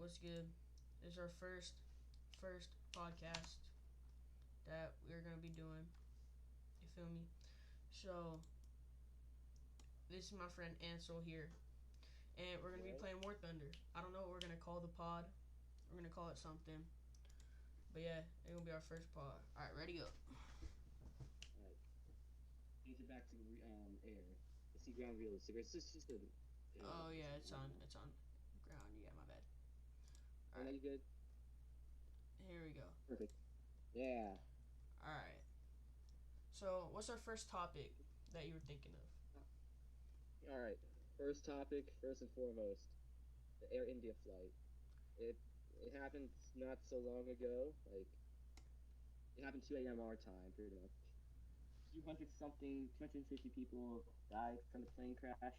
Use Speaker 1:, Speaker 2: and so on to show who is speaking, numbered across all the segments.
Speaker 1: what's good? This is our first podcast that we're gonna be doing. You feel me? So this is my friend Ansel here, and we're gonna be
Speaker 2: Right?
Speaker 1: playing War Thunder. I don't know what we're gonna call the pod. We're gonna call it something. But yeah, it's gonna be our first pod. All right, ready up.
Speaker 2: Alright. Change it back to air. I see ground realistic. It's just a.
Speaker 1: Oh
Speaker 2: It's
Speaker 1: yeah,
Speaker 2: on
Speaker 1: it's
Speaker 2: my
Speaker 1: on.
Speaker 2: bad.
Speaker 1: It's on ground. Yeah, my bad. All
Speaker 2: Oh, now
Speaker 1: right,
Speaker 2: you good?
Speaker 1: here we go.
Speaker 2: Perfect. Yeah.
Speaker 1: All right. So what's our first topic that you were thinking of?
Speaker 2: Alright. First topic, first and foremost, the Air India flight. It it happened not so long ago. Like it happened 2 a.m. our time, pretty much. 200 something, 250 people died from the plane crash.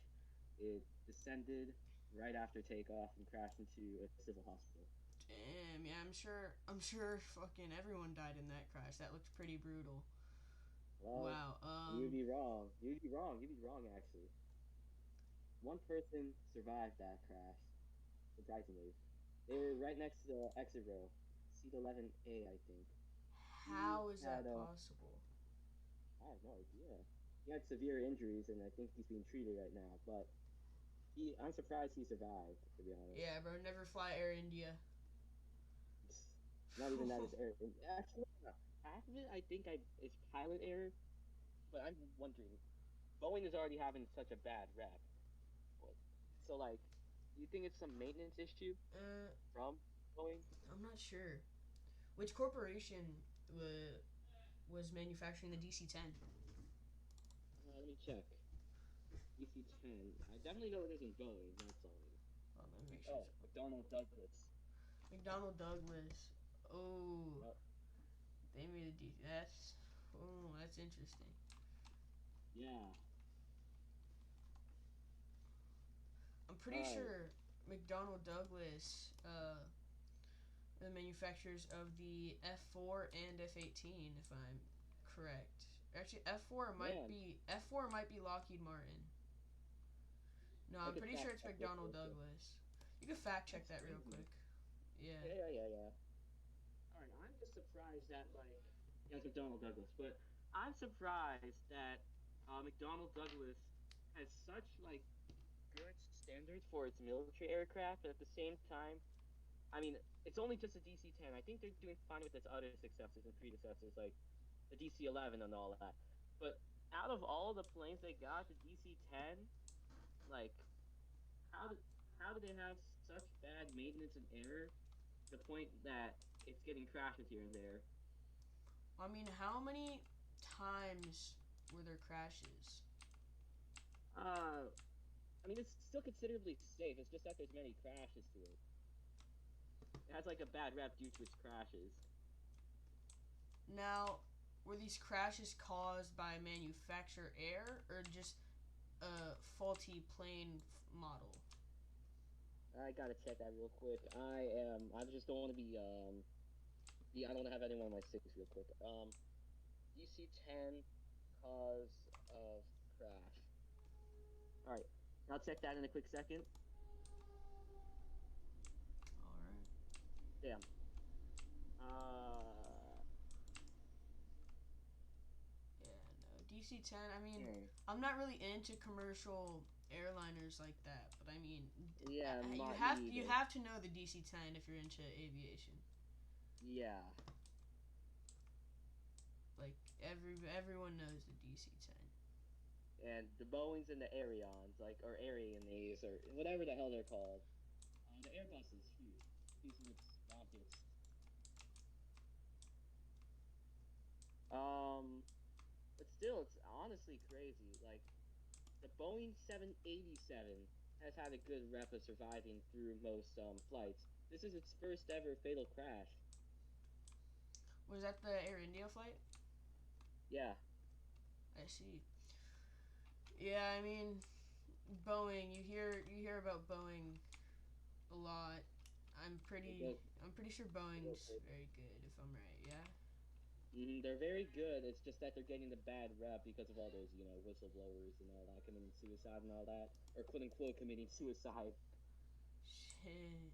Speaker 2: It descended right after takeoff and crashed into a civil hospital.
Speaker 1: Damn, yeah, I'm sure fucking everyone died in that crash. That looked pretty brutal.
Speaker 2: Well,
Speaker 1: Wow.
Speaker 2: you'd be wrong. You'd be wrong. You'd be wrong, actually. One person survived that crash, surprisingly. They were right next to the exit row, seat 11A, I think. He
Speaker 1: How is
Speaker 2: had
Speaker 1: that possible?
Speaker 2: I have no idea. He had severe injuries, and I think he's being treated right now. But I'm surprised he survived, to be honest.
Speaker 1: Yeah, bro, never fly Air India.
Speaker 2: Not even that is error. Actually, half of it, I think is pilot error. But I'm wondering, Boeing is already having such a bad rep. What- So, like, you think it's some maintenance issue
Speaker 1: uh,
Speaker 2: from Boeing?
Speaker 1: I'm not sure. Which corporation was manufacturing the DC-10?
Speaker 2: Let me check. DC-10. I definitely know it isn't Boeing, not Boeing.
Speaker 1: Well, let me make sure.
Speaker 2: Oh, McDonnell Douglas.
Speaker 1: McDonnell Douglas. Oh,
Speaker 2: Yep.
Speaker 1: they made a D. That's interesting.
Speaker 2: Yeah.
Speaker 1: I'm pretty
Speaker 2: All right.
Speaker 1: sure McDonnell Douglas the manufacturers of the F4 and F18, if I'm correct. Actually,
Speaker 2: Yeah,
Speaker 1: F4 might be Lockheed Martin. No,
Speaker 2: I
Speaker 1: I'm
Speaker 2: could
Speaker 1: pretty sure
Speaker 2: fact
Speaker 1: it's
Speaker 2: check this
Speaker 1: McDonnell
Speaker 2: real quick.
Speaker 1: Douglas. You can fact check
Speaker 2: That's
Speaker 1: that real
Speaker 2: crazy.
Speaker 1: quick. Yeah.
Speaker 2: Yeah. All right, I'm just surprised that yeah, it's McDonnell Douglas, but I'm surprised that McDonnell Douglas has such good standards for its military aircraft, but at the same time, I mean, it's only just a DC-10. I think they're doing fine with its other successors and predecessors, like the DC-11 and all that. But out of all the planes they got, the DC-10, like how do how do they have such bad maintenance and error to the point that it's getting crashes here and there?
Speaker 1: I mean, how many times were there crashes?
Speaker 2: Uh, I mean, it's still considerably safe. It's just that there's many crashes to it. It has a bad rep due to its crashes.
Speaker 1: Now, were these crashes caused by manufacturer error or just a faulty plane model?
Speaker 2: I gotta check that real quick. I just don't want to be. I don't want to have anyone on my six real quick. DC-10 cause of crash. All right, I'll check that in a quick second.
Speaker 1: All right.
Speaker 2: Damn. Uh,
Speaker 1: Yeah, no. DC-10, I mean,
Speaker 2: hmm.
Speaker 1: I'm not really into commercial airliners like that, but I mean,
Speaker 2: Yeah,
Speaker 1: you
Speaker 2: not me
Speaker 1: have you
Speaker 2: either.
Speaker 1: have to know the DC-10 if you're into aviation.
Speaker 2: Yeah,
Speaker 1: Like everyone knows the DC-10.
Speaker 2: and the Boeings and the Arians, or Arianes, or whatever the hell they're called. The Airbuses, shoot, these are its rockets. Um, but still, it's honestly crazy. Like the Boeing 787 has had a good rep of surviving through most flights. This is its first ever fatal crash.
Speaker 1: Was that the Air India flight?
Speaker 2: Yeah,
Speaker 1: I see. Yeah, I mean, Boeing. You hear about Boeing a lot. I'm
Speaker 2: they
Speaker 1: pretty
Speaker 2: go
Speaker 1: I'm pretty sure
Speaker 2: they go
Speaker 1: Boeing's
Speaker 2: crazy.
Speaker 1: very good if I'm right. Yeah.
Speaker 2: They're very good. It's just that they're getting the bad rep because of all those, whistleblowers and all that committing suicide and all that, or quote unquote committing suicide.
Speaker 1: Shit.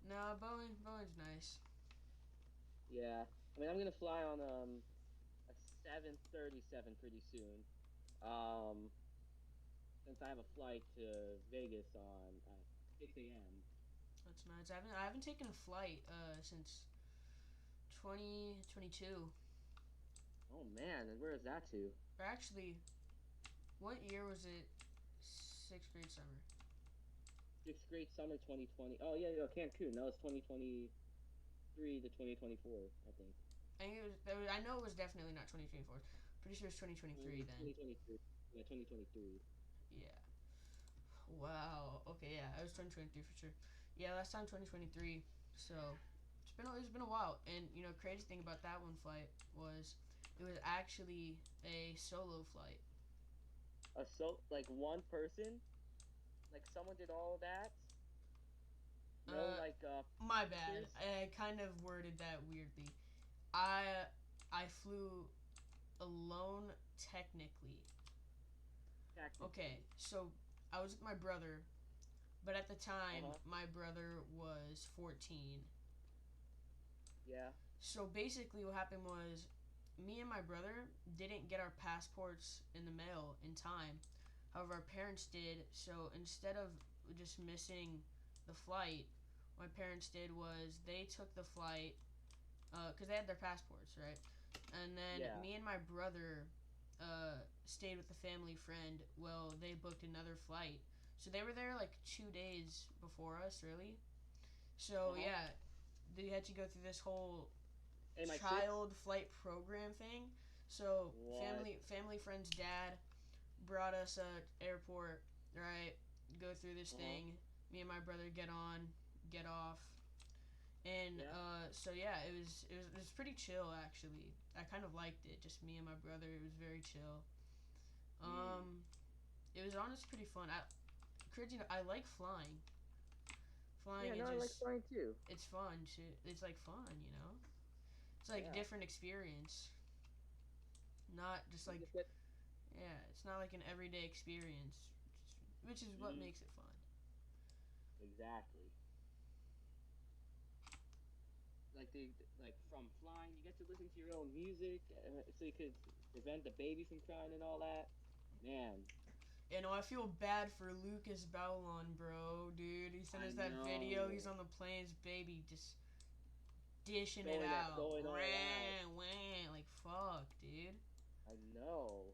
Speaker 1: No, Boeing's nice.
Speaker 2: Yeah. I mean, I'm gonna fly on a 737 pretty soon. Um, since I have a flight to Vegas on at 6 a.m.
Speaker 1: That's nice. I haven't taken a flight since 2022.
Speaker 2: Oh man, and where is that to?
Speaker 1: Or actually, what year was it? Sixth grade summer.
Speaker 2: Sixth grade summer 2020. Oh yeah, yeah, Cancun. That was 2023 to 2024, I think.
Speaker 1: I know it was definitely not 2024. Pretty sure it's 2023 then.
Speaker 2: 2023. Yeah, 2023.
Speaker 1: Yeah. Wow. Okay. Yeah, it was 2023 for sure. Yeah, last time 2023. So it's been a while, and crazy thing about that one flight was it was actually a solo flight.
Speaker 2: Like one person, like someone did all of that. No,
Speaker 1: Uh,
Speaker 2: like
Speaker 1: my bad.
Speaker 2: passengers.
Speaker 1: I kind of worded that weirdly. I I flew alone technically. Okay,
Speaker 2: Technically.
Speaker 1: so I was with my brother, but at the
Speaker 2: Uh
Speaker 1: time
Speaker 2: huh.
Speaker 1: my brother was 14.
Speaker 2: Yeah.
Speaker 1: So basically, what happened was me and my brother didn't get our passports in the mail in time. However, our parents did. So instead of just missing the flight, what my parents did was they took the flight because they had their passports, right? And then
Speaker 2: Yeah.
Speaker 1: me and my brother stayed with a family friend. Well, they booked another flight. So they were there like 2 days before us, really.
Speaker 2: Uh
Speaker 1: So
Speaker 2: huh.
Speaker 1: yeah, they had to go through this whole
Speaker 2: Hey, my six.
Speaker 1: child flight program thing. So
Speaker 2: What?
Speaker 1: family friend's dad brought us at airport, right? Go through this
Speaker 2: Uh huh.
Speaker 1: thing. Me and my brother get on, get off, and
Speaker 2: Yeah.
Speaker 1: so yeah, it was pretty chill actually. I kind of liked it. Just me and my brother. It was very chill.
Speaker 2: Hmm.
Speaker 1: Um, it was honestly pretty fun. Crazy. I like flying.
Speaker 2: Yeah.
Speaker 1: Flying
Speaker 2: No,
Speaker 1: and
Speaker 2: I like
Speaker 1: just
Speaker 2: flying too.
Speaker 1: it's fun. It's like fun. It's like
Speaker 2: Yeah.
Speaker 1: different experience. Not just
Speaker 2: You
Speaker 1: like
Speaker 2: just get.
Speaker 1: yeah. It's not like an everyday experience, which is what
Speaker 2: Mm,
Speaker 1: makes it fun.
Speaker 2: exactly. Like like from flying, you get to listen to your own music, so you could prevent the baby from crying and all that. Man,
Speaker 1: I feel bad for Lucas Bowlon, bro, dude. He sent
Speaker 2: I
Speaker 1: us that video. He's
Speaker 2: know.
Speaker 1: on the plane's baby, just dishing it
Speaker 2: Going
Speaker 1: out.
Speaker 2: going all out.
Speaker 1: Wah, wah. Like, fuck, dude.
Speaker 2: I know.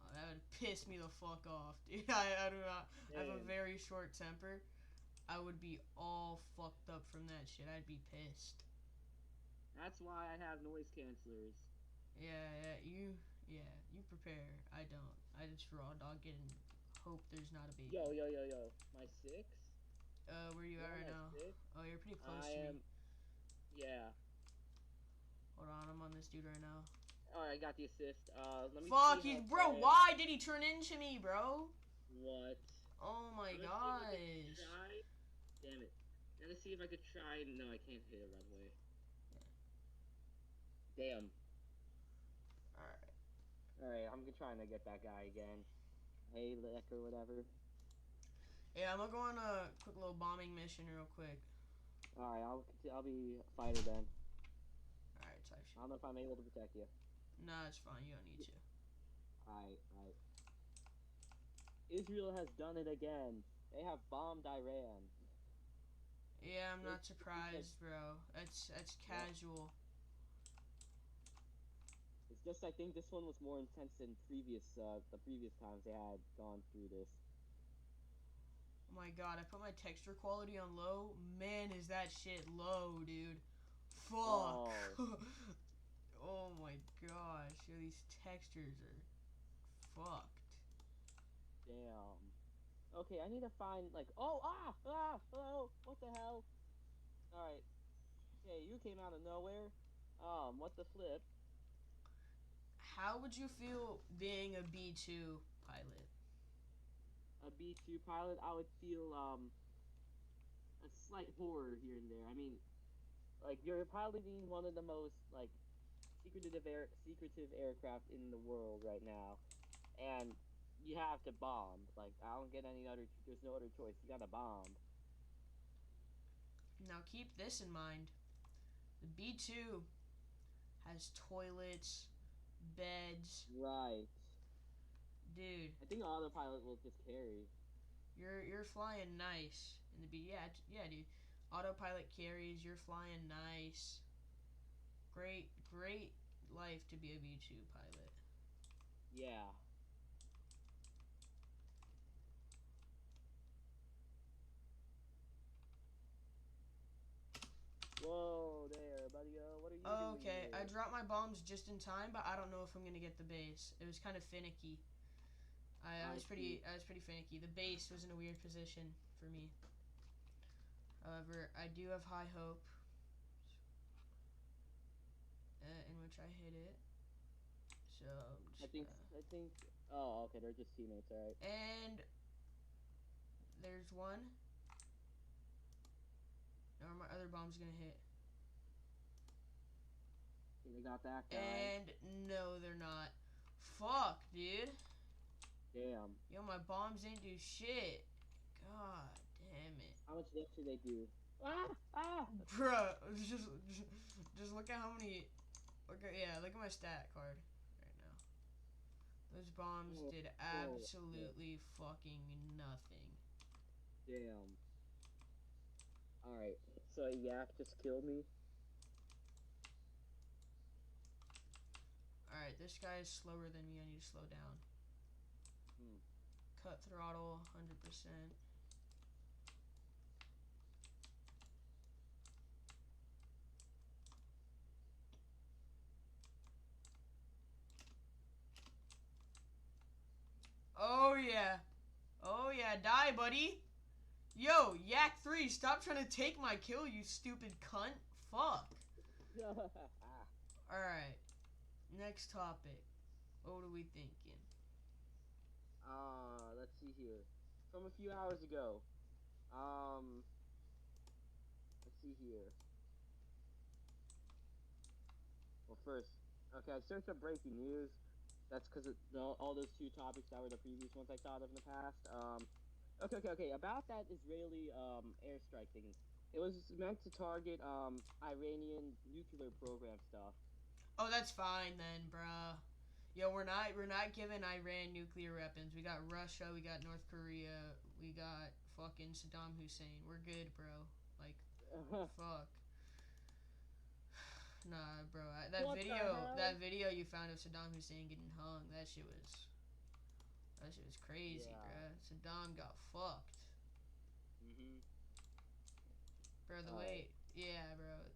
Speaker 1: Oh, that would piss me the fuck off, dude. I do not. I have a
Speaker 2: Man,
Speaker 1: very short temper. I would be all fucked up from that shit. I'd be pissed.
Speaker 2: that's why I have noise cancelers.
Speaker 1: Yeah, you prepare. I don't. I just raw dog it and hope there's not a baby.
Speaker 2: Yo, yo, yo, yo. My six?
Speaker 1: Where you
Speaker 2: You're
Speaker 1: at
Speaker 2: on
Speaker 1: right
Speaker 2: my
Speaker 1: now?
Speaker 2: six?
Speaker 1: Oh, you're pretty close
Speaker 2: I
Speaker 1: to me.
Speaker 2: am. Yeah.
Speaker 1: Hold on, I'm on this dude right now.
Speaker 2: Alright, I got the assist. Let me see
Speaker 1: Fuck,
Speaker 2: how
Speaker 1: bro.
Speaker 2: fast.
Speaker 1: Why did he turn into me, bro?
Speaker 2: What?
Speaker 1: Oh my
Speaker 2: I'm gonna see if I could
Speaker 1: gosh.
Speaker 2: try. Damn it. I'm gonna see if I could try. No, I can't hit a runway. Damn.
Speaker 1: All right.
Speaker 2: Alright, I'm trying to get that guy again. Hey, Lick or whatever.
Speaker 1: Yeah, I'm gonna go on a quick little bombing mission real quick.
Speaker 2: Alright, I'll be a fighter then.
Speaker 1: All right, type
Speaker 2: I
Speaker 1: shit.
Speaker 2: don't know if I'm able to protect you.
Speaker 1: Nah, it's fine. You don't need to.
Speaker 2: Alright. Israel has done it again. They have bombed Iran.
Speaker 1: Yeah, I'm
Speaker 2: It's,
Speaker 1: not
Speaker 2: it's like,
Speaker 1: surprised, bro. That's
Speaker 2: yeah.
Speaker 1: casual.
Speaker 2: It's just I think this one was more intense than the previous times they had gone through this.
Speaker 1: Oh my god, I put my texture quality on low. Man, is that shit low, dude. Fuck.
Speaker 2: Oh,
Speaker 1: Oh my gosh, yo, these textures are fucked.
Speaker 2: damn. Okay, I need to find like hello, what the hell? All right, hey, you came out of nowhere. What the flip?
Speaker 1: How would you feel being a B2 pilot?
Speaker 2: A B-2 pilot, I would feel a slight horror here and there. I mean, like you're piloting one of the most like secretive aircraft in the world right now, and you have to bomb. Like I don't get any other. There's no other choice. You got to bomb.
Speaker 1: Now keep this in mind. The B2 has toilets, beds.
Speaker 2: Right.
Speaker 1: Dude,
Speaker 2: I think autopilot will just carry.
Speaker 1: you're flying nice in the B. Yeah, yeah, dude. Autopilot carries. You're flying nice. Great life to be a B2 pilot.
Speaker 2: Yeah. Whoa there, buddy. What are you doing
Speaker 1: Okay, I
Speaker 2: here?
Speaker 1: dropped my bombs just in time, but I don't know if I'm gonna get the base. It was kind of finicky. I
Speaker 2: I
Speaker 1: was
Speaker 2: see.
Speaker 1: pretty finicky. The base was in a weird position for me. However, I do have high hope in which I hit it. So I'm
Speaker 2: I
Speaker 1: just
Speaker 2: think.
Speaker 1: gonna.
Speaker 2: I think. Oh, okay. They're just teammates, all right.
Speaker 1: And there's one. Now my other bomb's gonna hit.
Speaker 2: Okay, they got that guy.
Speaker 1: And no, they're not. Fuck, dude.
Speaker 2: Damn.
Speaker 1: Yo, my bombs didn't do shit. God damn it.
Speaker 2: How much damage did they do? Ah! Ah!
Speaker 1: Bruh, just look at how many. Look at my stat card right now. Those bombs
Speaker 2: Oh,
Speaker 1: did
Speaker 2: oh,
Speaker 1: absolutely fucking nothing.
Speaker 2: damn. All right. So Yak just killed me.
Speaker 1: Alright, this guy is slower than me. I need to slow down.
Speaker 2: Hmm.
Speaker 1: Cut throttle, 100%. Oh yeah. Oh yeah, die, buddy. Yo, Yak 3, stop trying to take my kill, you stupid cunt. Fuck. Alright, next topic. What are we thinking?
Speaker 2: Let's see here. From a few hours ago. Um, let's see here. Well, first, okay, I searched up breaking news. That's because all those two topics that were the previous ones I thought of in the past. Okay. About that Israeli airstrike thing, it was meant to target Iranian nuclear program stuff.
Speaker 1: Oh, that's fine then, bruh. Yo, we're not giving Iran nuclear weapons. We got Russia, we got North Korea, we got fucking Saddam Hussein. We're good, bro. Like, fuck. Nah, bro. That
Speaker 2: What the
Speaker 1: video,
Speaker 2: hell?
Speaker 1: that video you found of Saddam Hussein getting hung, that shit was crazy,
Speaker 2: Yeah.
Speaker 1: bro. Saddam got fucked,
Speaker 2: Mhm.
Speaker 1: bro. The
Speaker 2: All right.
Speaker 1: way, yeah, bro.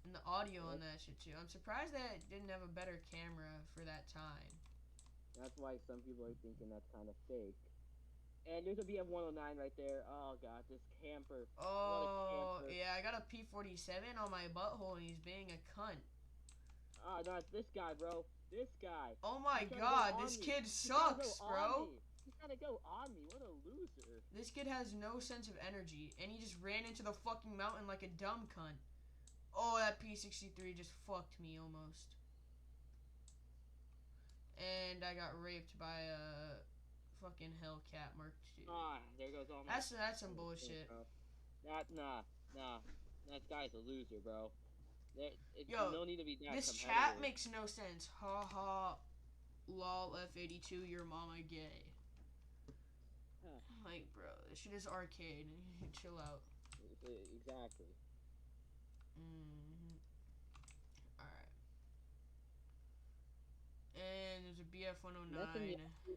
Speaker 1: And the audio on that shit too. I'm surprised that it didn't have a better camera for that time.
Speaker 2: That's why some people are thinking that's kind of fake. And there's a BF-109 right there. Oh god, this camper. What a
Speaker 1: Oh,
Speaker 2: camper.
Speaker 1: yeah, I got a P-47 on my butthole and he's being a cunt.
Speaker 2: Ah, no, it's this guy, bro. This guy.
Speaker 1: Oh my
Speaker 2: He's trying to go
Speaker 1: god,
Speaker 2: on
Speaker 1: this
Speaker 2: me.
Speaker 1: kid
Speaker 2: He's trying to go
Speaker 1: sucks,
Speaker 2: on
Speaker 1: bro.
Speaker 2: me. He's trying to go on me. What a loser.
Speaker 1: This kid has no sense of energy and he just ran into the fucking mountain like a dumb cunt. Oh, that P-63 just fucked me almost. And I got raped by a fucking Hellcat Mark II.
Speaker 2: Ah, there goes all my...
Speaker 1: That's some bullshit.
Speaker 2: Nah. That guy's a loser, bro. It's
Speaker 1: Yo,
Speaker 2: no need to be that
Speaker 1: this chat
Speaker 2: competitive.
Speaker 1: makes no sense. Ha ha. Lol F82, your mama gay.
Speaker 2: Huh.
Speaker 1: Like, bro, this shit is arcade. Chill out.
Speaker 2: Exactly.
Speaker 1: Alright. And there's a BF-109
Speaker 2: Nothing
Speaker 1: camping.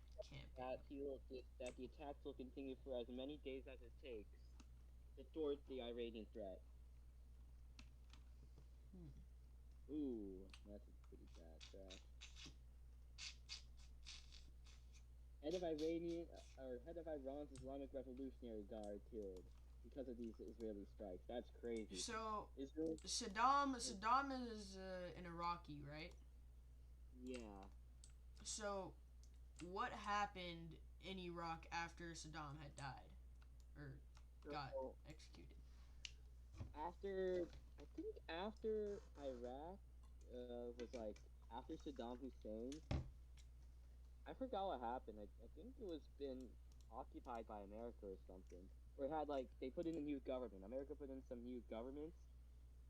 Speaker 2: that the attacks will continue for as many days as it takes to thwart the Iranian threat. Ooh, that's a pretty bad threat. Head of Iran's Islamic Revolutionary Guard killed because of these Israeli strikes. That's crazy.
Speaker 1: So,
Speaker 2: Israel.
Speaker 1: Saddam is an Iraqi, right?
Speaker 2: Yeah.
Speaker 1: So, what happened in Iraq after Saddam had died? Or got
Speaker 2: So
Speaker 1: executed?
Speaker 2: I think after Iraq was like after Saddam Hussein. I forgot what happened. I think it was been occupied by America or something, or had like they put in a new government. America put in some new governments,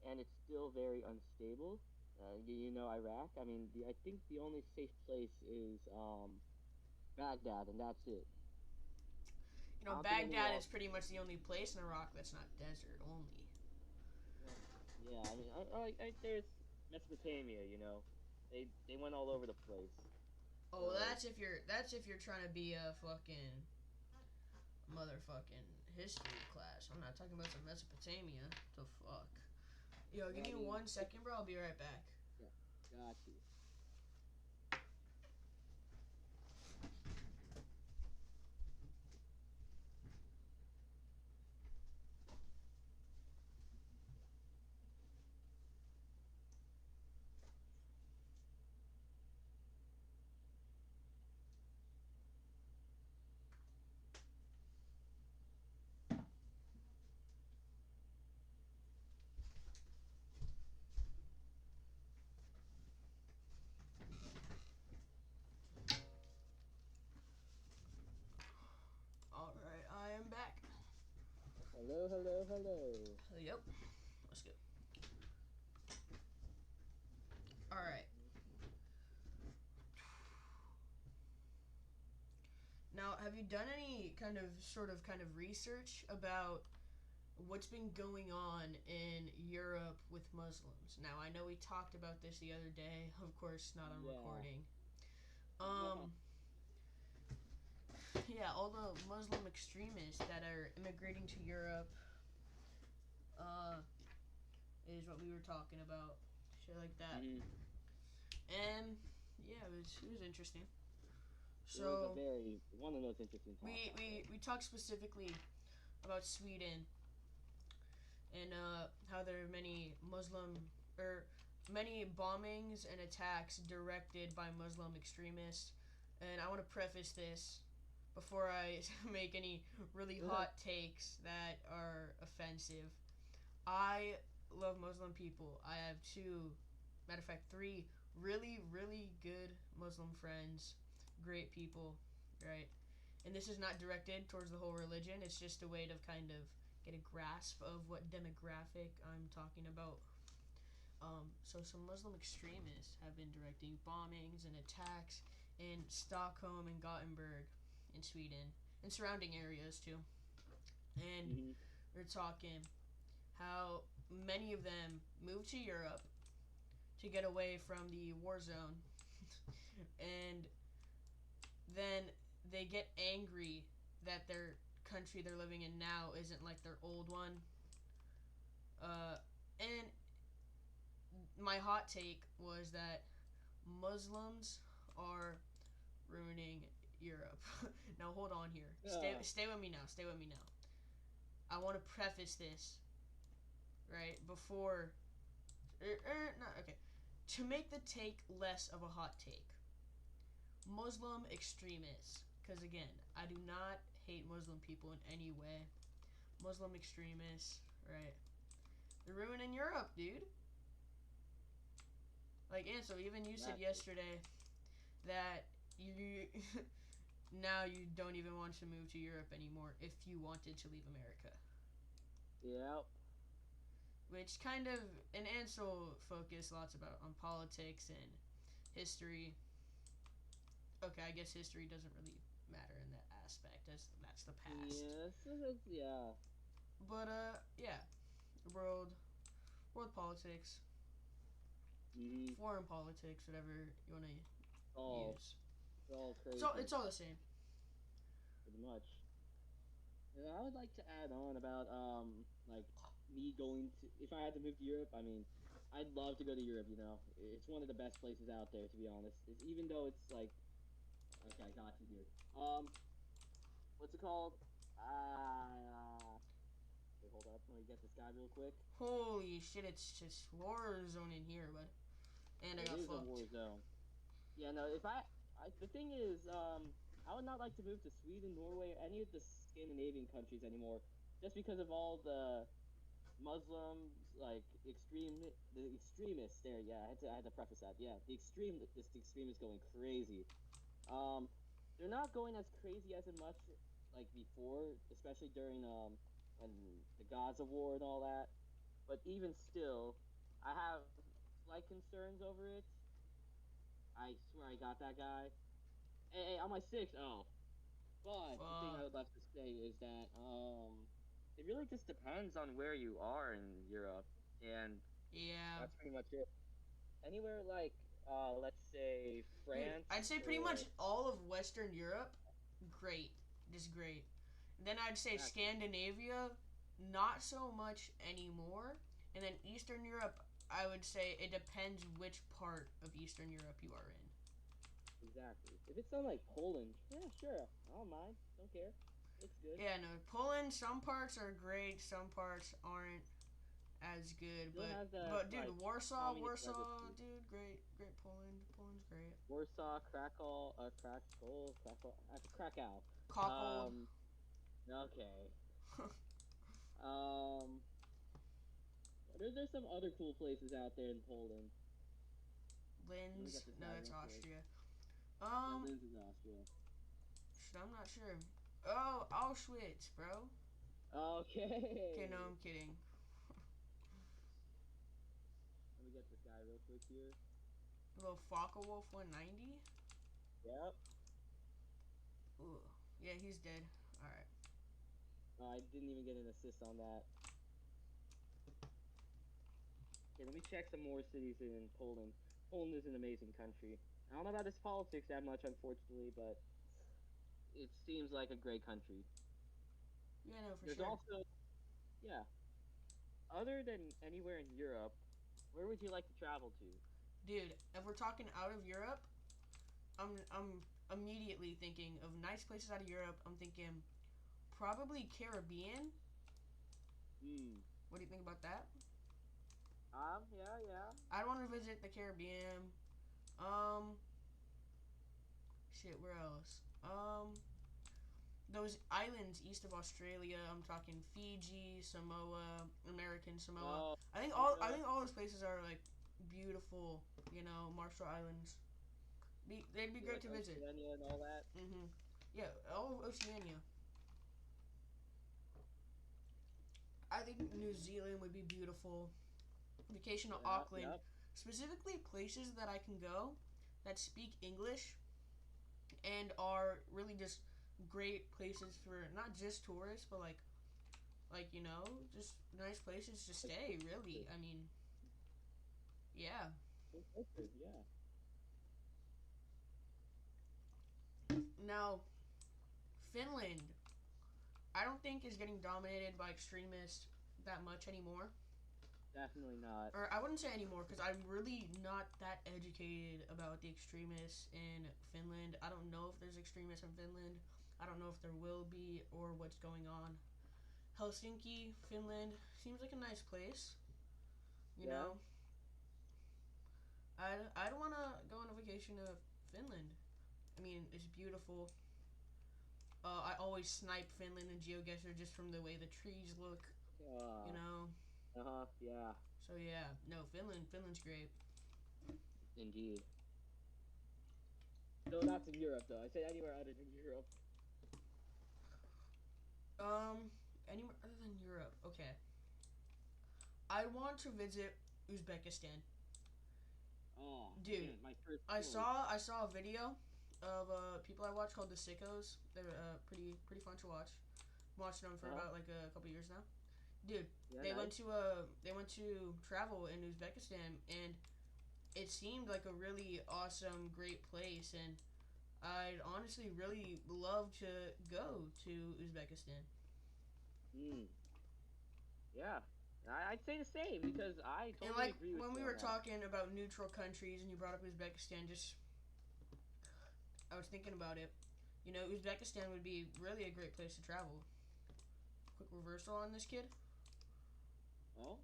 Speaker 2: and it's still very unstable. Iraq. I mean, I think the only safe place is Baghdad, and that's it.
Speaker 1: You
Speaker 2: I
Speaker 1: know,
Speaker 2: don't think anywhere
Speaker 1: Baghdad
Speaker 2: else.
Speaker 1: is pretty much the only place in Iraq that's not desert only.
Speaker 2: Yeah, I mean, there's Mesopotamia. They went all over the place.
Speaker 1: Oh,
Speaker 2: So
Speaker 1: that's if you're trying to be a fucking motherfucking history class. I'm not talking about some Mesopotamia. The fuck. Yo, give
Speaker 2: I
Speaker 1: me
Speaker 2: mean,
Speaker 1: 1 second, bro. I'll be right back.
Speaker 2: yeah, got you.
Speaker 1: All right, I am back.
Speaker 2: Hello, hello, hello.
Speaker 1: Yep. Let's go. All right. Now, have you done any kind of research about what's been going on in Europe with Muslims? Now, I know we talked about this the other day, of course, not on
Speaker 2: Yeah.
Speaker 1: recording. Um, yeah, all the Muslim extremists that are immigrating to Europe, uh, is what we were talking about, shit like that,
Speaker 2: Mhm.
Speaker 1: and yeah, it was interesting.
Speaker 2: It was a
Speaker 1: So
Speaker 2: very one of the most interesting
Speaker 1: we
Speaker 2: topics.
Speaker 1: we we talked specifically about Sweden and how there are many Muslim or many bombings and attacks directed by Muslim extremists. And I want to preface this before I make any really hot takes that are offensive. I love Muslim people. I have two, matter of fact, three really, really good Muslim friends. Great people, right? And this is not directed towards the whole religion. It's just a way to kind of get a grasp of what demographic I'm talking about. So some Muslim extremists have been directing bombings and attacks in Stockholm and Gothenburg in Sweden and surrounding areas too. And
Speaker 2: Mhm.
Speaker 1: we're talking how many of them moved to Europe to get away from the war zone, and then they get angry that their country they're living in now isn't like their old one. And my hot take was that Muslims are ruining Europe. Now hold on here. Stay with me now. Stay with me now. I want to preface this right before. Not okay. To make the take less of a hot take, Muslim extremists. Because again, I do not hate Muslim people in any way. Muslim extremists, right? They're ruining Europe, dude. Like, and so even you said
Speaker 2: Exactly.
Speaker 1: yesterday that you now you don't even want to move to Europe anymore if you wanted to leave America.
Speaker 2: Yep.
Speaker 1: Which kind of and Ansel focused lots about on politics and history. Okay, I guess history doesn't really matter in that aspect as that's the past.
Speaker 2: Yes. Yeah.
Speaker 1: But yeah, world world politics,
Speaker 2: Mhm.
Speaker 1: foreign politics, whatever you want to
Speaker 2: All
Speaker 1: use.
Speaker 2: it's all
Speaker 1: It's
Speaker 2: crazy,
Speaker 1: all the same.
Speaker 2: pretty much. Yeah, I would like to add on about like me going to if I had to move to Europe. I mean, I'd love to go to Europe. It's one of the best places out there, to be honest. Even though it's like okay, I got you here. What's it called? Wait, hold up. Let me get this guy real quick.
Speaker 1: Holy shit! It's just war zone in here, bud. And I
Speaker 2: It
Speaker 1: got
Speaker 2: is a
Speaker 1: fucked.
Speaker 2: war zone. Yeah, no. If the thing is, I would not like to move to Sweden, Norway, or any of the Scandinavian countries anymore, just because of all the Muslims, like the extremists there. Yeah, I had to preface that. Yeah, the extremists going crazy. Um, they're not going as crazy as in much. like before, especially during when the Gods of War and all that. But even still, I have slight concerns over it. I swear I got that guy. Hey, on my six. Oh, but the thing I
Speaker 1: Fuck.
Speaker 2: would love to say is that it really just depends on where you are in Europe, and
Speaker 1: Yeah.
Speaker 2: that's pretty much it. Anywhere like let's say
Speaker 1: Dude,
Speaker 2: France
Speaker 1: I'd say pretty much
Speaker 2: or
Speaker 1: all of Western Europe, great. Just great. Then I'd say
Speaker 2: exactly,
Speaker 1: Scandinavia, not so much anymore. And then Eastern Europe, I would say it depends which part of Eastern Europe you are in.
Speaker 2: exactly. If it's on like Poland, yeah, sure, I don't mind, don't care. Looks good.
Speaker 1: Yeah, no, Poland, some parts are great, some parts aren't as good.
Speaker 2: Still
Speaker 1: But
Speaker 2: has that
Speaker 1: but dude,
Speaker 2: like
Speaker 1: Warsaw,
Speaker 2: communist
Speaker 1: Warsaw,
Speaker 2: legacy.
Speaker 1: dude, great, great Poland. Poland's great.
Speaker 2: Warsaw, Krakow, Krakow.
Speaker 1: Cockhold.
Speaker 2: Um, okay. Um, there's some other cool places out there in Poland. Let me
Speaker 1: Linz,
Speaker 2: get this
Speaker 1: no,
Speaker 2: guy
Speaker 1: that's
Speaker 2: real quick.
Speaker 1: Austria.
Speaker 2: Yeah,
Speaker 1: Um,
Speaker 2: Linz is Austria.
Speaker 1: I'm not sure. Oh, Auschwitz, bro. Okay, no,
Speaker 2: Okay.
Speaker 1: I'm kidding.
Speaker 2: Let me get this guy real quick here.
Speaker 1: Little Focke-Wulf 190.
Speaker 2: Yep.
Speaker 1: Ooh, yeah, he's dead. All right.
Speaker 2: I didn't even get an assist on that. Okay, let me check some more cities in Poland. Poland is an amazing country. I don't know about its politics that much, unfortunately, but it seems like a great country.
Speaker 1: Yeah, no, for
Speaker 2: There's
Speaker 1: sure.
Speaker 2: also, yeah, other than anywhere in Europe, where would you like to travel to?
Speaker 1: Dude, if we're talking out of Europe, I'm immediately thinking of nice places out of Europe. I'm thinking probably Caribbean.
Speaker 2: Hmm.
Speaker 1: What do you think about that?
Speaker 2: Yeah, yeah.
Speaker 1: I want to visit the Caribbean. Um, shit, where else? Those islands east of Australia. I'm talking Fiji, Samoa, American Samoa.
Speaker 2: Oh,
Speaker 1: I
Speaker 2: Tonga,
Speaker 1: think all those places are like beautiful. You know, Marshall Islands. They'd be
Speaker 2: you
Speaker 1: great
Speaker 2: like
Speaker 1: to visit.
Speaker 2: Oceania and all that?
Speaker 1: Yeah, all of Oceania. I think New Zealand would be beautiful. Vacation to
Speaker 2: Yep,
Speaker 1: Auckland,
Speaker 2: yep.
Speaker 1: specifically places that I can go that speak English and are really just great places for not just tourists, but like just nice places to
Speaker 2: Like
Speaker 1: stay. Really, I mean, yeah.
Speaker 2: yeah.
Speaker 1: Now, Finland, I don't think is getting dominated by extremists that much anymore.
Speaker 2: Definitely not.
Speaker 1: Or I wouldn't say anymore because I'm really not that educated about the extremists in Finland. I don't know if there's extremists in Finland. I don't know if there will be or what's going on. Helsinki, Finland seems like a nice place. You
Speaker 2: Yeah.
Speaker 1: know, I'd want to go on a vacation to Finland. I mean, it's beautiful. I always snipe Finland and GeoGuessr just from the way the trees look. You
Speaker 2: Uh,
Speaker 1: know,
Speaker 2: uh-huh, yeah.
Speaker 1: so yeah, no, Finland's great.
Speaker 2: Indeed. No, that's in Europe though. I said anywhere other than Europe.
Speaker 1: Anywhere other than Europe. Okay, I want to visit Uzbekistan.
Speaker 2: Oh
Speaker 1: Dude,
Speaker 2: man, my first
Speaker 1: I
Speaker 2: choice.
Speaker 1: saw I saw a video of people I watch called the Sickos. They're pretty fun to watch. Watching them for
Speaker 2: Uh-huh.
Speaker 1: about like a couple years now. Dude,
Speaker 2: Yeah, nice.
Speaker 1: they went to travel in Uzbekistan and it seemed like a really awesome, great place and I'd honestly really love to go to Uzbekistan.
Speaker 2: Hmm. Yeah. I'd say the same because I
Speaker 1: And
Speaker 2: totally
Speaker 1: like
Speaker 2: agree with
Speaker 1: when
Speaker 2: you
Speaker 1: we
Speaker 2: on
Speaker 1: were
Speaker 2: that.
Speaker 1: talking about neutral countries and you brought up Uzbekistan, just I was thinking about it. You know, Uzbekistan would be really a great place to travel. Quick reversal on this kid.
Speaker 2: Oh?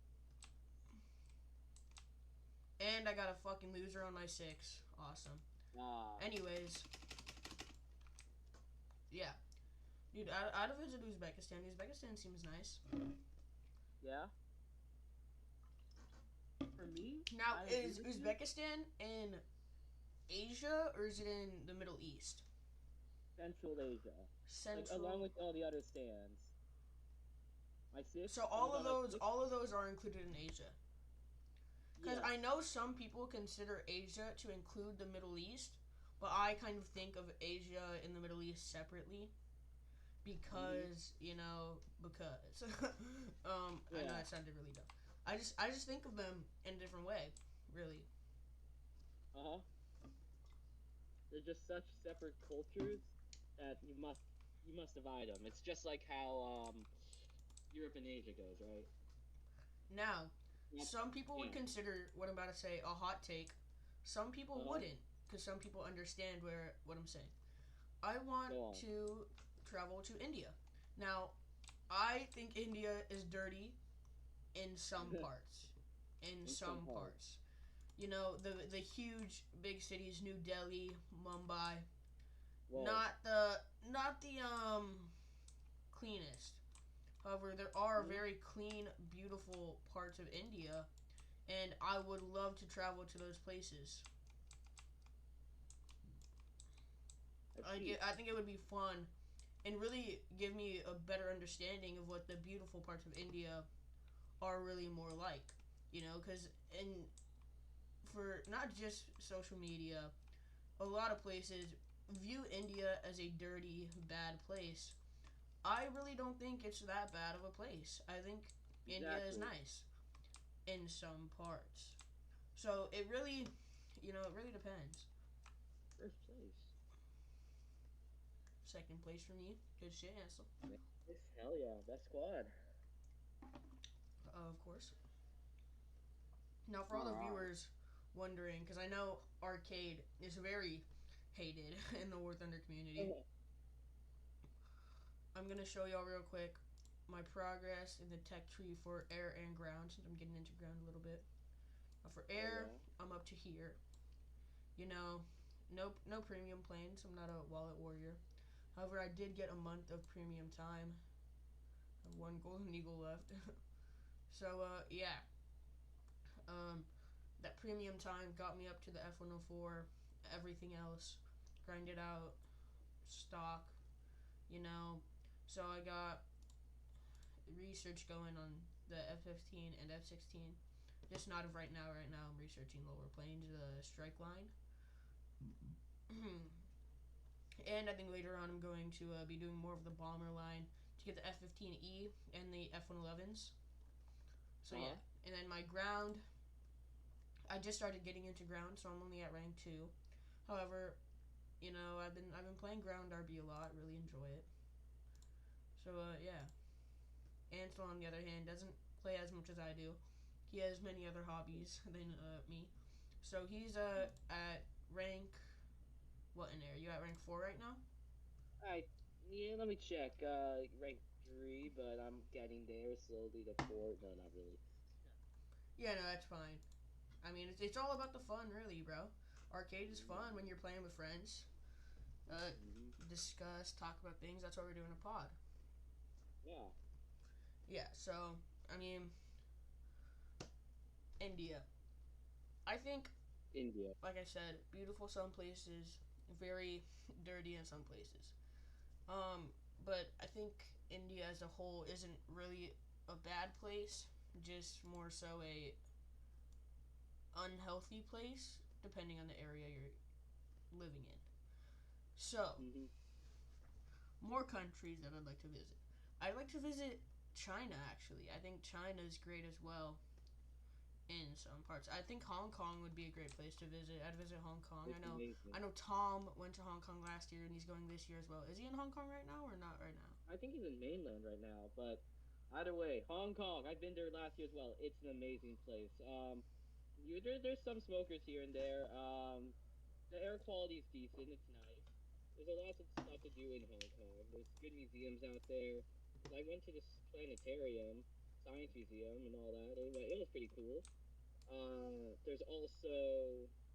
Speaker 1: And I got a fucking loser on my six. Awesome.
Speaker 2: Ah.
Speaker 1: Anyways, yeah. Dude, I'd have visited Uzbekistan. Uzbekistan seems nice.
Speaker 2: Yeah. For me,
Speaker 1: Now,
Speaker 2: I agree
Speaker 1: is
Speaker 2: with you.
Speaker 1: Uzbekistan in Asia or is it in the Middle East?
Speaker 2: Central Asia, like along
Speaker 1: Central.
Speaker 2: with all the other stands. My six.
Speaker 1: So
Speaker 2: What about my six?
Speaker 1: all of those are included in Asia. Because
Speaker 2: Yes.
Speaker 1: I know some people consider Asia to include the Middle East, but I kind of think of Asia and the Middle East separately
Speaker 2: Mhm.
Speaker 1: because because I know
Speaker 2: Yeah.
Speaker 1: that sounded really dumb. I just think of them in a different way, really.
Speaker 2: Uh huh. They're just such separate cultures that you must divide them. It's just like how Europe and Asia goes, right?
Speaker 1: Now,
Speaker 2: Yep.
Speaker 1: some people would
Speaker 2: Yeah.
Speaker 1: consider what I'm about to say a hot take. Some people
Speaker 2: Uh huh.
Speaker 1: wouldn't, because some people understand where what I'm saying. I want
Speaker 2: Go on.
Speaker 1: to travel to India. Now, I think India is dirty in some parts. In
Speaker 2: In some
Speaker 1: some
Speaker 2: parts.
Speaker 1: parts. You know, the huge big cities, New Delhi, Mumbai,
Speaker 2: Whoa.
Speaker 1: not the not the cleanest. However, there are
Speaker 2: Hmm.
Speaker 1: very clean, beautiful parts of India, and I would love to travel to those places.
Speaker 2: I see.
Speaker 1: I think it would be fun and really give me a better understanding of what the beautiful parts of India are really more like. You know, because in for not just social media, a lot of places view India as a dirty, bad place. I really don't think it's that bad of a place. I think India is
Speaker 2: Exactly.
Speaker 1: nice in some parts. So it really, it really depends.
Speaker 2: First place.
Speaker 1: Second place for me. Good shit, Ansel.
Speaker 2: Nice. Hell yeah. Best squad.
Speaker 1: Of course. Now, for all
Speaker 2: All
Speaker 1: the
Speaker 2: right.
Speaker 1: viewers wondering, because I know arcade is very hated in the War Thunder community, I'm gonna show y'all real quick my progress in the tech tree for air and ground. Since I'm getting into ground a little bit. For
Speaker 2: Hell
Speaker 1: air,
Speaker 2: yeah.
Speaker 1: I'm up to here. You know, no premium planes. I'm not a wallet warrior. However, I did get a month of premium time. I have one golden eagle left. So yeah, um, that premium time got me up to the F104. Everything else, grind it out, stock. You know, so I got research going on the F-15 and F-16. Just not of right now. Right now, I'm researching lower planes, the strike line. And I think later on, I'm going to be doing more of the bomber line to get the F-15E and the F-111s. So
Speaker 2: Uh huh.
Speaker 1: yeah, and then my ground. I just started getting into ground, so I'm only at rank 2. However, I've been playing ground RB a lot. Really enjoy it. So yeah, Ansel on the other hand doesn't play as much as I do. He has many other hobbies than me. So he's at rank what in air? You at rank 4 right now?
Speaker 2: Alright. Yeah. Let me check. Rank 3, but I'm getting there slowly to 4. No, not really.
Speaker 1: Yeah, no, that's fine. I mean, it's all about the fun, really, bro. Arcade is fun when you're playing with friends.
Speaker 2: Mm-hmm.
Speaker 1: Discuss, talk about things. That's why we're doing a pod.
Speaker 2: Yeah.
Speaker 1: Yeah. So I mean, India. I think,
Speaker 2: India.
Speaker 1: like I said, beautiful some places, very dirty in some places. Um, but I think India as a whole isn't really a bad place, just more so a unhealthy place, depending on the area you're living in. So,
Speaker 2: Mm-hmm.
Speaker 1: more countries that I'd like to visit. I'd like to visit China, actually. I think China is great as well in some parts. I think Hong Kong would be a great place to visit. I'd visit Hong Kong.
Speaker 2: It's amazing.
Speaker 1: I know Tom went to Hong Kong last year and he's going this year as well. Is he in Hong Kong right now or not right now?
Speaker 2: I think he's in mainland right now, but either way, Hong Kong. I've been there last year as well. It's an amazing place. There's some smokers here and there. The air quality is decent. It's nice. There's a lot of stuff to do in Hong Kong. There's good museums out there. I went to this planetarium, science museum, and all that. It was pretty cool. There's also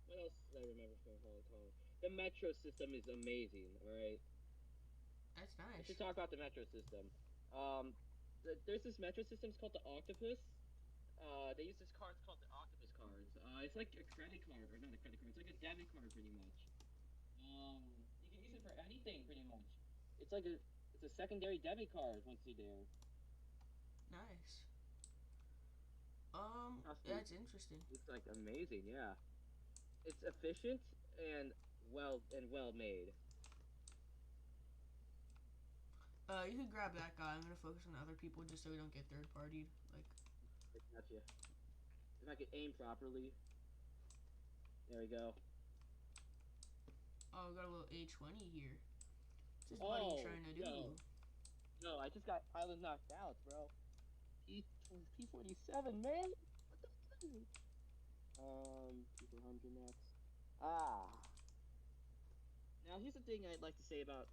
Speaker 2: what else did I remember from Hong Kong? The metro system is amazing. All right,
Speaker 1: That's
Speaker 2: I
Speaker 1: nice.
Speaker 2: should talk about the metro system. Um, there's this metro system. It's called the Octopus. They use this card. It's called the Octopus cards. It's like a credit card, or not a credit card. It's like a debit card, pretty much. You can use it for anything pretty much. It's a secondary debit card once you're there.
Speaker 1: Nice.
Speaker 2: Trust me,
Speaker 1: That's interesting.
Speaker 2: it's like amazing. Yeah, it's efficient and well made.
Speaker 1: You could grab that guy. I'm gonna focus on other people just so we don't get third partied. Like,
Speaker 2: I gotcha. If I could aim properly, there we go.
Speaker 1: oh, we got a little A20 here. What's this buddy
Speaker 2: Oh,
Speaker 1: trying to do?
Speaker 2: yo, yo, I just got pilot knocked out, bro. P47, man. What the fuck? P400 next. Ah. Now here's the thing I'd like to say about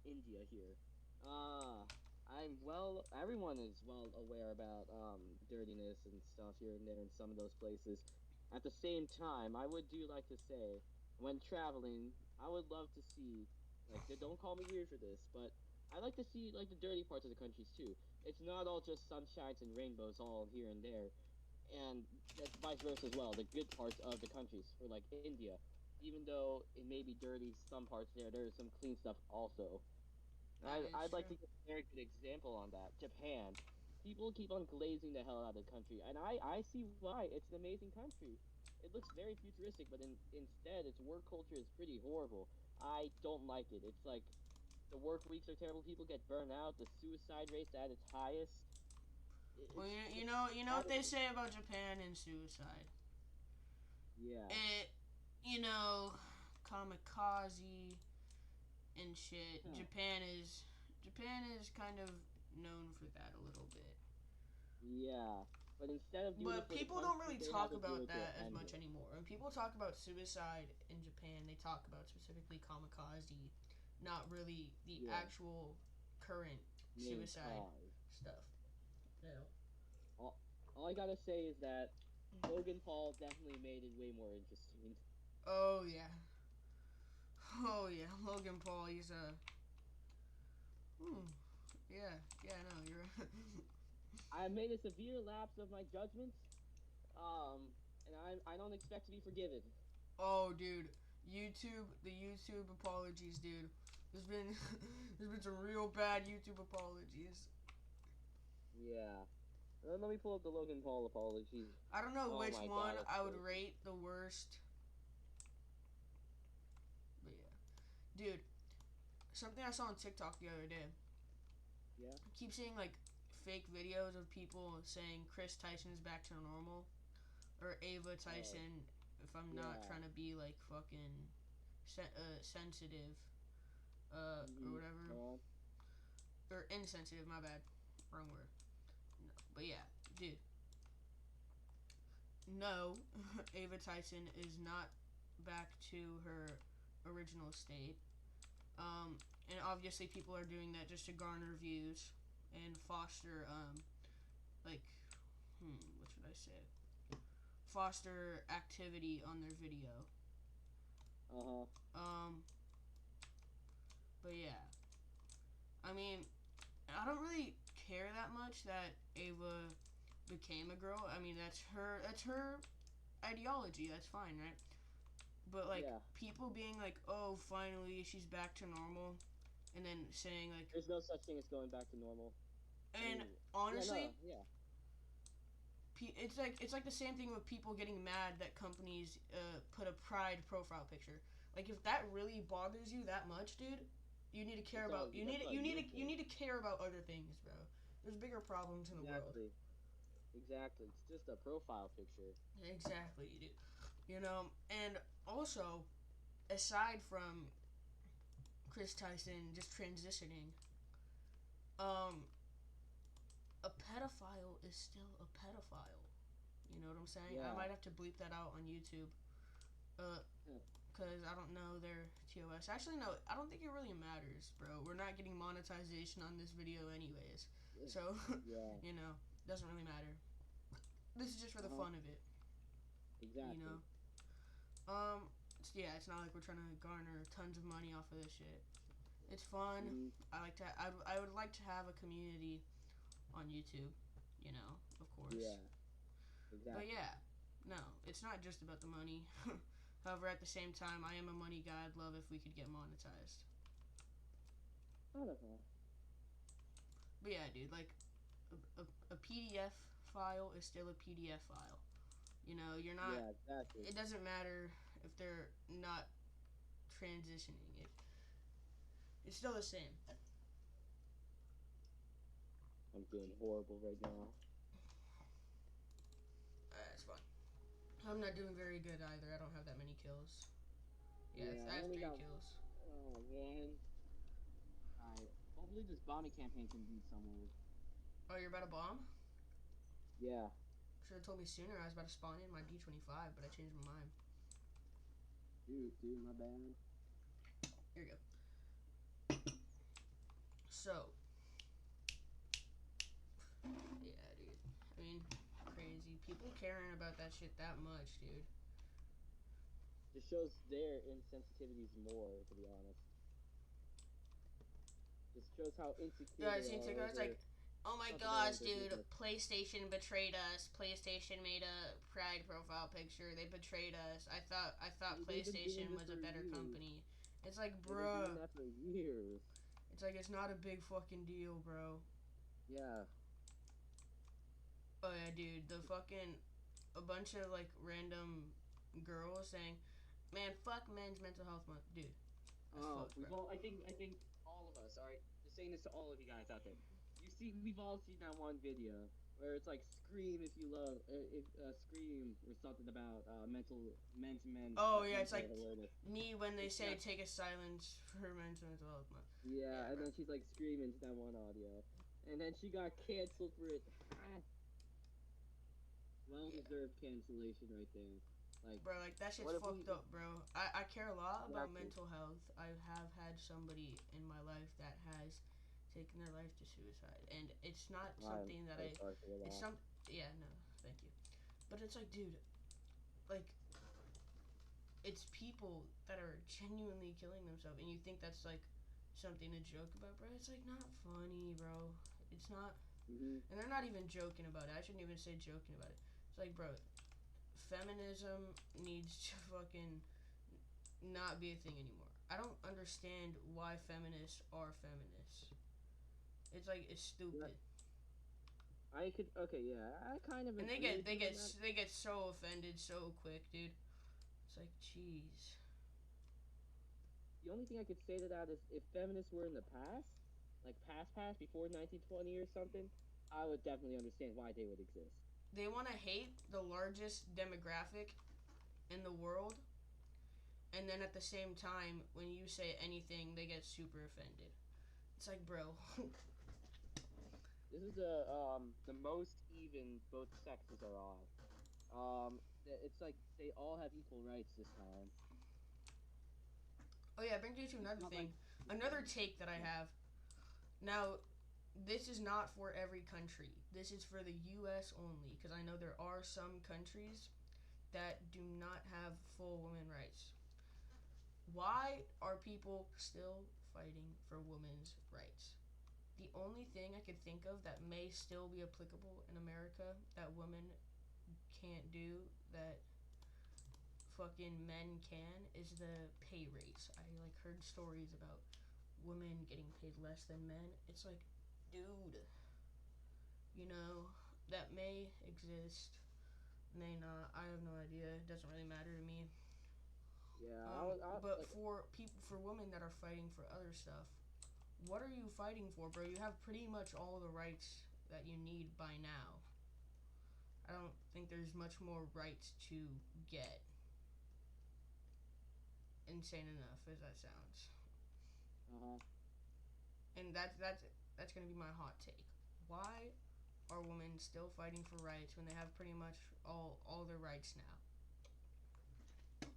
Speaker 2: India here. Everyone is well aware about dirtiness and stuff here and there in some of those places. At the same time, I would do like to say, when traveling, I would love to see, like, don't call me weird for this, but I like to see like the dirty parts of the countries too. It's not all just sunshines and rainbows all here and there, and that's vice versa as well. The good parts of the countries, for like India, even though it may be dirty, some parts there's some clean stuff also.
Speaker 1: That is
Speaker 2: I'd like
Speaker 1: true.
Speaker 2: to give a very good example on that. Japan. People keep on glazing the hell out of the country, and I see why. It's an amazing country. It looks very futuristic, but instead, its work culture is pretty horrible. I don't like it. It's like the work weeks are terrible. People get burned out. The suicide rate's at its highest.
Speaker 1: Well,
Speaker 2: It's
Speaker 1: you know what they say about Japan and suicide.
Speaker 2: yeah.
Speaker 1: It, you know, kamikaze and shit.
Speaker 2: Huh.
Speaker 1: Japan is kind of known for that a little bit.
Speaker 2: Yeah. But instead of doing it
Speaker 1: But
Speaker 2: for the
Speaker 1: people don't
Speaker 2: country,
Speaker 1: really
Speaker 2: they have
Speaker 1: talk
Speaker 2: to do
Speaker 1: about
Speaker 2: it to
Speaker 1: that as
Speaker 2: end
Speaker 1: much
Speaker 2: it.
Speaker 1: anymore. When people talk about suicide in Japan, they talk about specifically kamikaze, not really the
Speaker 2: Yeah.
Speaker 1: actual current
Speaker 2: Main
Speaker 1: suicide
Speaker 2: cause.
Speaker 1: stuff. You know?
Speaker 2: All I gotta say is that Logan Paul definitely made it way more interesting.
Speaker 1: Oh yeah. Oh yeah. Logan Paul, he's a. Hmm. Yeah. Yeah. No, you're.
Speaker 2: I made a severe lapse of my judgment, and I don't expect to be forgiven.
Speaker 1: Oh, dude. The YouTube apologies, dude. There's been there's been some real bad YouTube apologies.
Speaker 2: Yeah. Let me pull up the Logan Paul apology.
Speaker 1: I don't know
Speaker 2: Oh
Speaker 1: which
Speaker 2: my
Speaker 1: one
Speaker 2: god, that's
Speaker 1: I would
Speaker 2: crazy.
Speaker 1: rate the worst, but yeah, dude. Something I saw on TikTok the other day.
Speaker 2: Yeah.
Speaker 1: I keep seeing like fake videos of people saying Chris Tyson is back to normal or Ava
Speaker 2: Oh,
Speaker 1: Tyson. If I'm not
Speaker 2: yeah.
Speaker 1: trying to be like fucking sensitive, or
Speaker 2: Mhm.
Speaker 1: whatever,
Speaker 2: Go on.
Speaker 1: or insensitive. My bad, wrong word. No, but yeah, dude. No, Ava Tyson is not back to her original state. And obviously people are doing that just to garner views and foster like what should I say? Foster activity on their video.
Speaker 2: Uh huh.
Speaker 1: Um, but yeah, I mean, I don't really care that much that Ava became a girl. I mean, that's her ideology. That's fine, right? But like
Speaker 2: Yeah.
Speaker 1: people being like, "Oh, finally she's back to normal," and then saying like,
Speaker 2: There's no such thing as going back to normal. I
Speaker 1: and
Speaker 2: mean, yeah, no,
Speaker 1: honestly,
Speaker 2: yeah.
Speaker 1: it's like the same thing with people getting mad that companies put a pride profile picture. Like if that really bothers you that much, dude, you need to care
Speaker 2: It's all
Speaker 1: about you need
Speaker 2: that's
Speaker 1: to,
Speaker 2: all
Speaker 1: you need
Speaker 2: your
Speaker 1: to you
Speaker 2: thing.
Speaker 1: need to care about other things, bro. There's bigger problems in the world.
Speaker 2: Exactly. Exactly. It's just a profile picture.
Speaker 1: Exactly, dude. And also aside from Chris Tyson just transitioning, um, a pedophile is still a pedophile. You know what I'm saying? I
Speaker 2: Yeah.
Speaker 1: might have to bleep that out on YouTube. Uh,
Speaker 2: Huh.
Speaker 1: because I don't know their TOS. Actually, no, I don't think it really matters, bro. We're not getting monetization on this video, anyways. So,
Speaker 2: Yeah.
Speaker 1: doesn't really matter. This is just for
Speaker 2: Uh
Speaker 1: the
Speaker 2: huh.
Speaker 1: fun of it, you
Speaker 2: Exactly.
Speaker 1: know. Yeah, it's not like we're trying to garner tons of money off of this shit. It's fun.
Speaker 2: Mhm.
Speaker 1: I would like to have a community on YouTube, of course.
Speaker 2: Yeah.
Speaker 1: But
Speaker 2: Exactly.
Speaker 1: yeah, no, it's not just about the money. However, at the same time, I am a money guy. I'd love if we could get monetized.
Speaker 2: I don't know.
Speaker 1: But yeah, dude, like a PDF file is still a PDF file. You know, you're not.
Speaker 2: Yeah, exactly.
Speaker 1: It doesn't matter if they're not transitioning it. It's still the same.
Speaker 2: I'm feeling horrible right now.
Speaker 1: That's fine. I'm not doing very good either. I don't have that many kills. Yeah,
Speaker 2: Yeah,
Speaker 1: I
Speaker 2: I
Speaker 1: have
Speaker 2: only
Speaker 1: 3
Speaker 2: got
Speaker 1: kills.
Speaker 2: one. Alright. Hopefully this bombing campaign can lead somewhere.
Speaker 1: Oh, you're about to bomb?
Speaker 2: Yeah.
Speaker 1: Should have told me sooner. I was about to spawn in my D25, but I changed my mind.
Speaker 2: Dude, my bad.
Speaker 1: Here you go. So, yeah, dude. I mean, crazy. People caring about that shit that much, dude.
Speaker 2: Just shows their insensitivities more, to be honest. Just shows how insecure
Speaker 1: Yeah, I
Speaker 2: they
Speaker 1: seen
Speaker 2: are
Speaker 1: TikTok. It's
Speaker 2: over
Speaker 1: like, oh my
Speaker 2: something that
Speaker 1: gosh,
Speaker 2: ain't their
Speaker 1: dude.
Speaker 2: business.
Speaker 1: PlayStation betrayed us. PlayStation made a Pride profile picture. They betrayed us. I thought
Speaker 2: They've been doing
Speaker 1: PlayStation
Speaker 2: this
Speaker 1: was
Speaker 2: for
Speaker 1: a better
Speaker 2: years.
Speaker 1: company. It's like,
Speaker 2: They've been doing
Speaker 1: bruh.
Speaker 2: that for years.
Speaker 1: It's like it's not a big fucking deal, bro.
Speaker 2: Yeah.
Speaker 1: Oh yeah, dude. The fucking a bunch of like random girls saying, "Man, fuck Men's Mental Health Month, dude." That's
Speaker 2: Oh,
Speaker 1: fucked, bro.
Speaker 2: we've all. I think all of us. All right, just saying this to all of you guys out there. We've all seen that one video where it's like scream if you love, if scream or something about men's
Speaker 1: Oh yeah, it's
Speaker 2: mental
Speaker 1: like
Speaker 2: awareness.
Speaker 1: me when they
Speaker 2: And
Speaker 1: say take a silence for Men's Mental Health Month.
Speaker 2: yeah,
Speaker 1: Yeah,
Speaker 2: and
Speaker 1: bro.
Speaker 2: then she's like screaming to that one audio, and then she got canceled for it. Well
Speaker 1: Yeah.
Speaker 2: deserved cancellation right there. Like,
Speaker 1: Bro, like that shit's
Speaker 2: what if we
Speaker 1: fucked up, bro. I care a lot about
Speaker 2: exactly?
Speaker 1: mental health. I have had somebody in my life that has taken their life to suicide, and it's not
Speaker 2: I'm
Speaker 1: something that
Speaker 2: so
Speaker 1: I.
Speaker 2: sorry for
Speaker 1: It's
Speaker 2: that.
Speaker 1: some. Yeah, no, thank you. But it's like, dude, like it's people that are genuinely killing themselves, and you think that's like something to joke about, bro. It's like not funny, bro. It's not, and they're not even joking about it. I shouldn't even say joking about it. It's like, bro, feminism needs to fucking not be a thing anymore. I don't understand why feminists are feminists. It's like it's
Speaker 2: Yeah,
Speaker 1: stupid.
Speaker 2: I could. Okay, yeah, I kind of
Speaker 1: And they
Speaker 2: agree
Speaker 1: get
Speaker 2: with
Speaker 1: they
Speaker 2: you on
Speaker 1: get
Speaker 2: that.
Speaker 1: they get so offended so quick, dude. It's like, jeez.
Speaker 2: The only thing I could say to that is if feminists were in the past, like past before 1920 or something, I would definitely understand why they would exist.
Speaker 1: They want to hate the largest demographic in the world, and then at the same time, when you say anything, they get super offended. It's like, bro.
Speaker 2: This is the most even both sexes are on. It's like they all have equal rights this time.
Speaker 1: Oh yeah, brings me to
Speaker 2: It's
Speaker 1: another
Speaker 2: not like
Speaker 1: thing. Another take that I
Speaker 2: yeah.
Speaker 1: have. Now, this is not for every country. This is for the U.S. only, because I know there are some countries that do not have full women rights. Why are people still fighting for women's rights? The only thing I could think of that may still be applicable in America that women can't do that fucking men can is the pay raise. I like heard stories about women getting paid less than men. It's like, dude, you know, that may exist, may not. I have no idea. It doesn't really matter to me.
Speaker 2: Yeah,
Speaker 1: But
Speaker 2: like
Speaker 1: for people, for women that are fighting for other stuff, what are you fighting for, bro? You have pretty much all the rights that you need by now. I don't think there's much more rights to get. Insane enough as that sounds,
Speaker 2: uh-huh.
Speaker 1: and that's gonna be my hot take. Why are women still fighting for rights when they have pretty much all their rights now?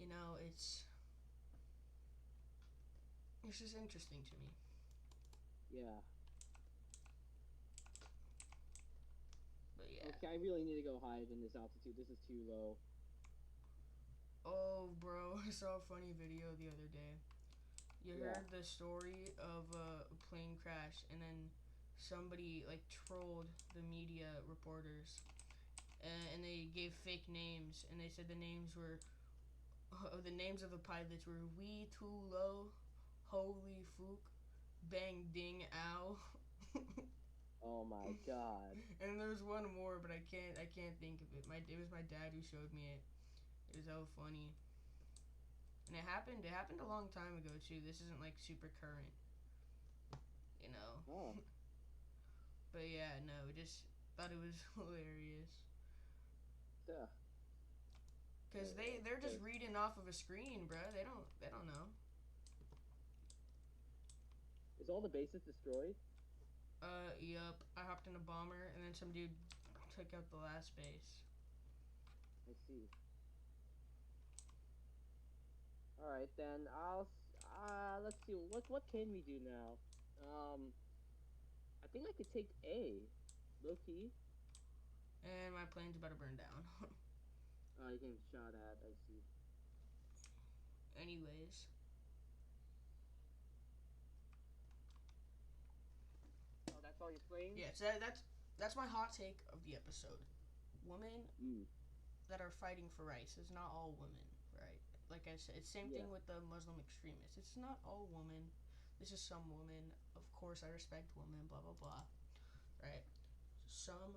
Speaker 1: You know, it's just interesting to me.
Speaker 2: Yeah.
Speaker 1: But yeah.
Speaker 2: Okay, I really need to go higher than this altitude. This is too low.
Speaker 1: Oh, bro, I saw a funny video the other day. You
Speaker 2: Yeah.
Speaker 1: heard the story of a plane crash, and then somebody like trolled the media reporters, and they gave fake names, and they said the names were the names of the pilots were Wee Too Low, Holy Fook, bang ding ow.
Speaker 3: Oh my god.
Speaker 1: And there's one more, but I can't think of it. It was my dad who showed me it. It was so funny. And it happened a long time ago too. This isn't like super current, you know.
Speaker 3: Oh.
Speaker 1: But yeah, no, just thought it was hilarious.
Speaker 3: Yeah.
Speaker 1: Cause they're just reading off of a screen, bro. They don't know.
Speaker 3: Is all the bases destroyed?
Speaker 1: Yup. I hopped in a bomber, and then some dude took out the last base.
Speaker 3: I see. All right, then let's see. What can we do now? I think I could take A. Low key.
Speaker 1: And my plane's about to burn down.
Speaker 3: Oh, you can shot at. I see.
Speaker 1: Anyways,
Speaker 2: Oh, that's all you're playing?
Speaker 1: yeah. So that's my hot take of the episode. Women
Speaker 3: Mm.
Speaker 1: that are fighting for rights. It's not all women, right? Like I said, it's same
Speaker 3: Yeah.
Speaker 1: thing with the Muslim extremists. It's not all women. This is some women. Of course, I respect women. Blah blah blah. Right? Some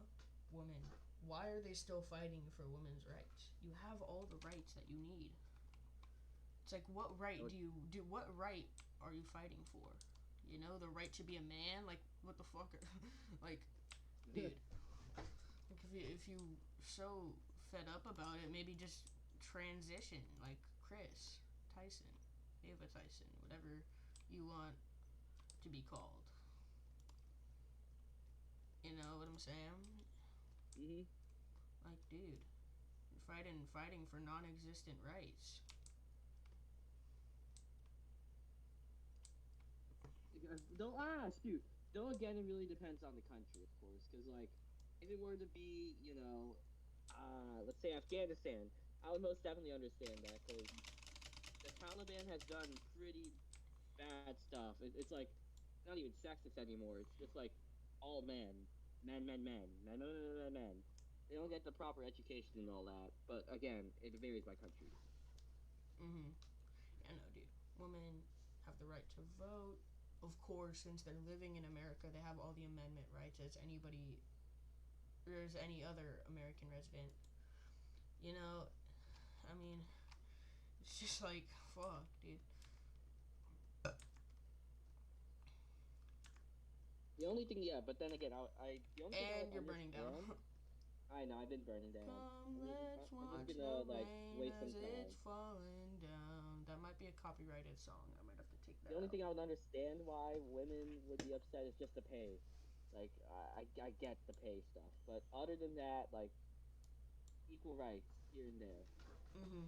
Speaker 1: women. Why are they still fighting for women's rights? You have all the rights that you need. It's like, what right do you do? What right are you fighting for? You know, the right to be a man. Like, what the fuck? Like, dude. Like, if you so fed up about it, maybe just transition. Like Chris Tyson, Ava Tyson, whatever you want to be called. You know what I'm saying?
Speaker 3: Mhm.
Speaker 1: Like, dude, you're fighting for non-existent rights.
Speaker 3: Though, shoot. Though again, it really depends on the country, of course, because like, if it were to be, let's say Afghanistan, I would most definitely understand that because the Taliban has done pretty bad stuff. It's like not even sexist anymore. It's just like all men, men. They don't get the proper education and all that. But again, it varies by country.
Speaker 1: Mm-hmm. I know, dude. Women have the right to vote. Of course, since they're living in America, they have all the amendment rights as anybody or as any other American resident. You know, I mean, it's just like, fuck, dude.
Speaker 3: The only thing, yeah, but then again, the only thing I
Speaker 1: And
Speaker 3: would
Speaker 1: you're burning down.
Speaker 3: understand. I know I've been burning down.
Speaker 1: Come, let's
Speaker 3: I'm just
Speaker 1: watch
Speaker 3: gonna
Speaker 1: the
Speaker 3: like
Speaker 1: rain
Speaker 3: waste
Speaker 1: as
Speaker 3: some time.
Speaker 1: it's falling down. That might be a copyrighted song. I might have to take that
Speaker 3: The only
Speaker 1: out.
Speaker 3: thing I would understand why women would be upset is just the pay. Like I get the pay stuff, but other than that, like equal rights here and there.
Speaker 1: Mm-hmm.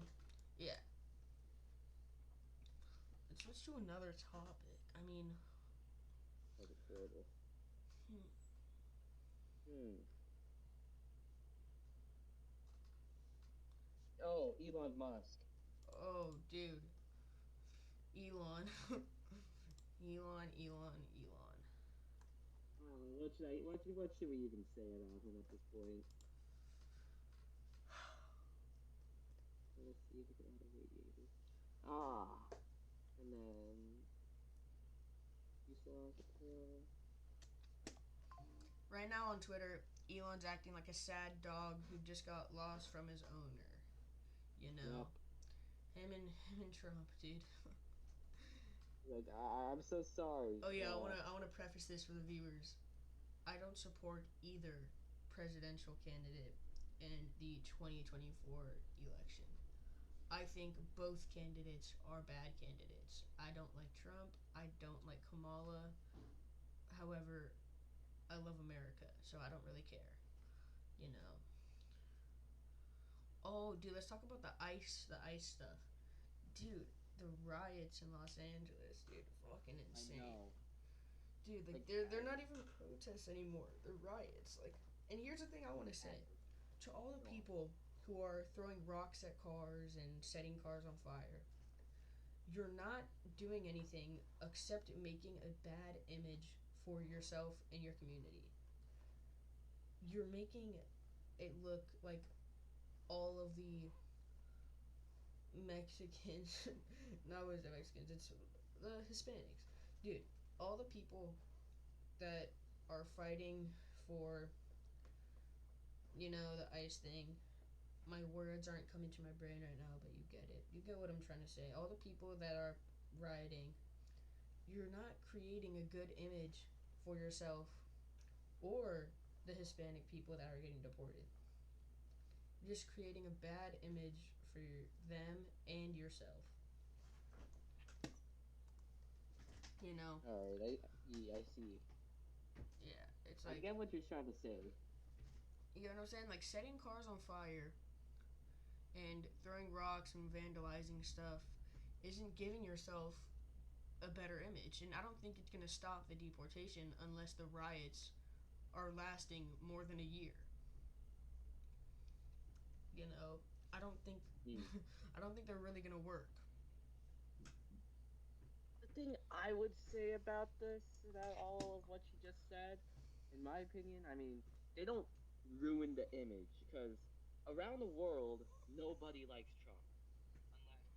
Speaker 1: Yeah. Let's switch to another topic. I mean,
Speaker 3: That is horrible.
Speaker 1: hmm.
Speaker 3: Hmm. Oh, Elon Musk.
Speaker 1: Oh, dude. Elon. Elon.
Speaker 3: What should we even say about him at this point? Let's see if we can add a radiator. And then you saw the tail.
Speaker 1: Right now on Twitter, Elon's acting like a sad dog who just got lost from his owner. You know,
Speaker 3: Yep.
Speaker 1: him and Trump, dude.
Speaker 3: Like I'm so sorry.
Speaker 1: Oh yeah, I wanna preface this for the viewers. I don't support either presidential candidate in the 2024 election. I think both candidates are bad candidates. I don't like Trump. I don't like Kamala. However, I love America, so I don't really care. You know. Oh, dude, let's talk about the ice stuff. Dude, the riots in Los Angeles, dude, fucking
Speaker 3: I
Speaker 1: insane.
Speaker 3: know.
Speaker 1: Dude, like
Speaker 3: Like
Speaker 1: they're not even protests anymore. They're riots. Like, and here's the thing I want to say to all the people who are throwing rocks at cars and setting cars on fire. You're not doing anything except making a bad image for yourself and your community. You're making it look like all of the Mexicans, not always the Mexicans, it's the Hispanics. Dude, all the people that are fighting for, the ICE thing. My words aren't coming to my brain right now, but you get it. You get what I'm trying to say. All the people that are rioting, you're not creating a good image for yourself or the Hispanic people that are getting deported. You're just creating a bad image for them and yourself. You know?
Speaker 3: Alright, I see.
Speaker 1: Yeah, it's
Speaker 3: I
Speaker 1: like,
Speaker 3: get what you're trying to say.
Speaker 1: you know what I'm saying? Like setting cars on fire and throwing rocks and vandalizing stuff isn't giving yourself a better image. And I don't think it's going to stop the deportation unless the riots are lasting more than a year. You know, I don't think
Speaker 3: Hmm.
Speaker 1: I don't think they're really going to work.
Speaker 3: The thing I would say about this, about all of what you just said, in my opinion, I mean, they don't ruin the image because around the world, nobody likes Trump.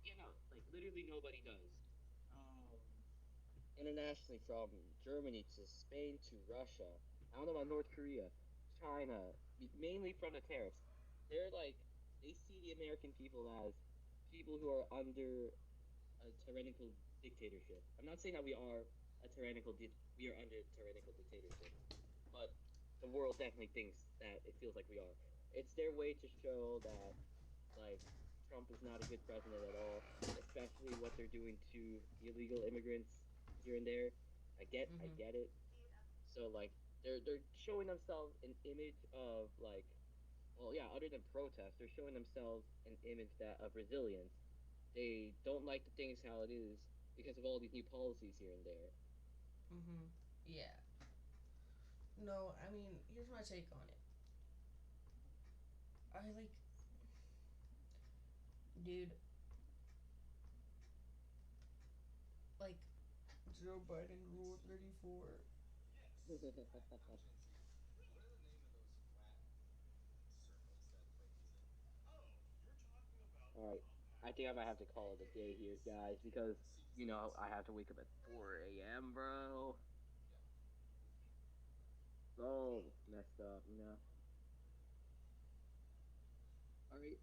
Speaker 3: Unless, like literally nobody does. Um, Internationally, from Germany to Spain to Russia, I don't know about North Korea, China, mainly from the tariffs. They're like, they see the American people as people who are under a tyrannical dictatorship. I'm not saying that we are we are under tyrannical dictatorship, but the world definitely thinks that it feels like we are. It's their way to show that like Trump is not a good president at all, especially what they're doing to illegal immigrants here and there. I
Speaker 1: Mm-hmm.
Speaker 3: get it. So like they're showing themselves an image of like, well, yeah, other than protest, they're showing themselves an image that of resilience. They don't like the things how it is because of all these new policies here and there.
Speaker 1: Mm-hmm. Yeah. No, I mean, here's my take on it. I like, dude, like Joe Biden Rule 34.
Speaker 3: All right, I think I might have to call it a day here, guys, because I have to wake up at 4 a.m., bro. So messed up. All right,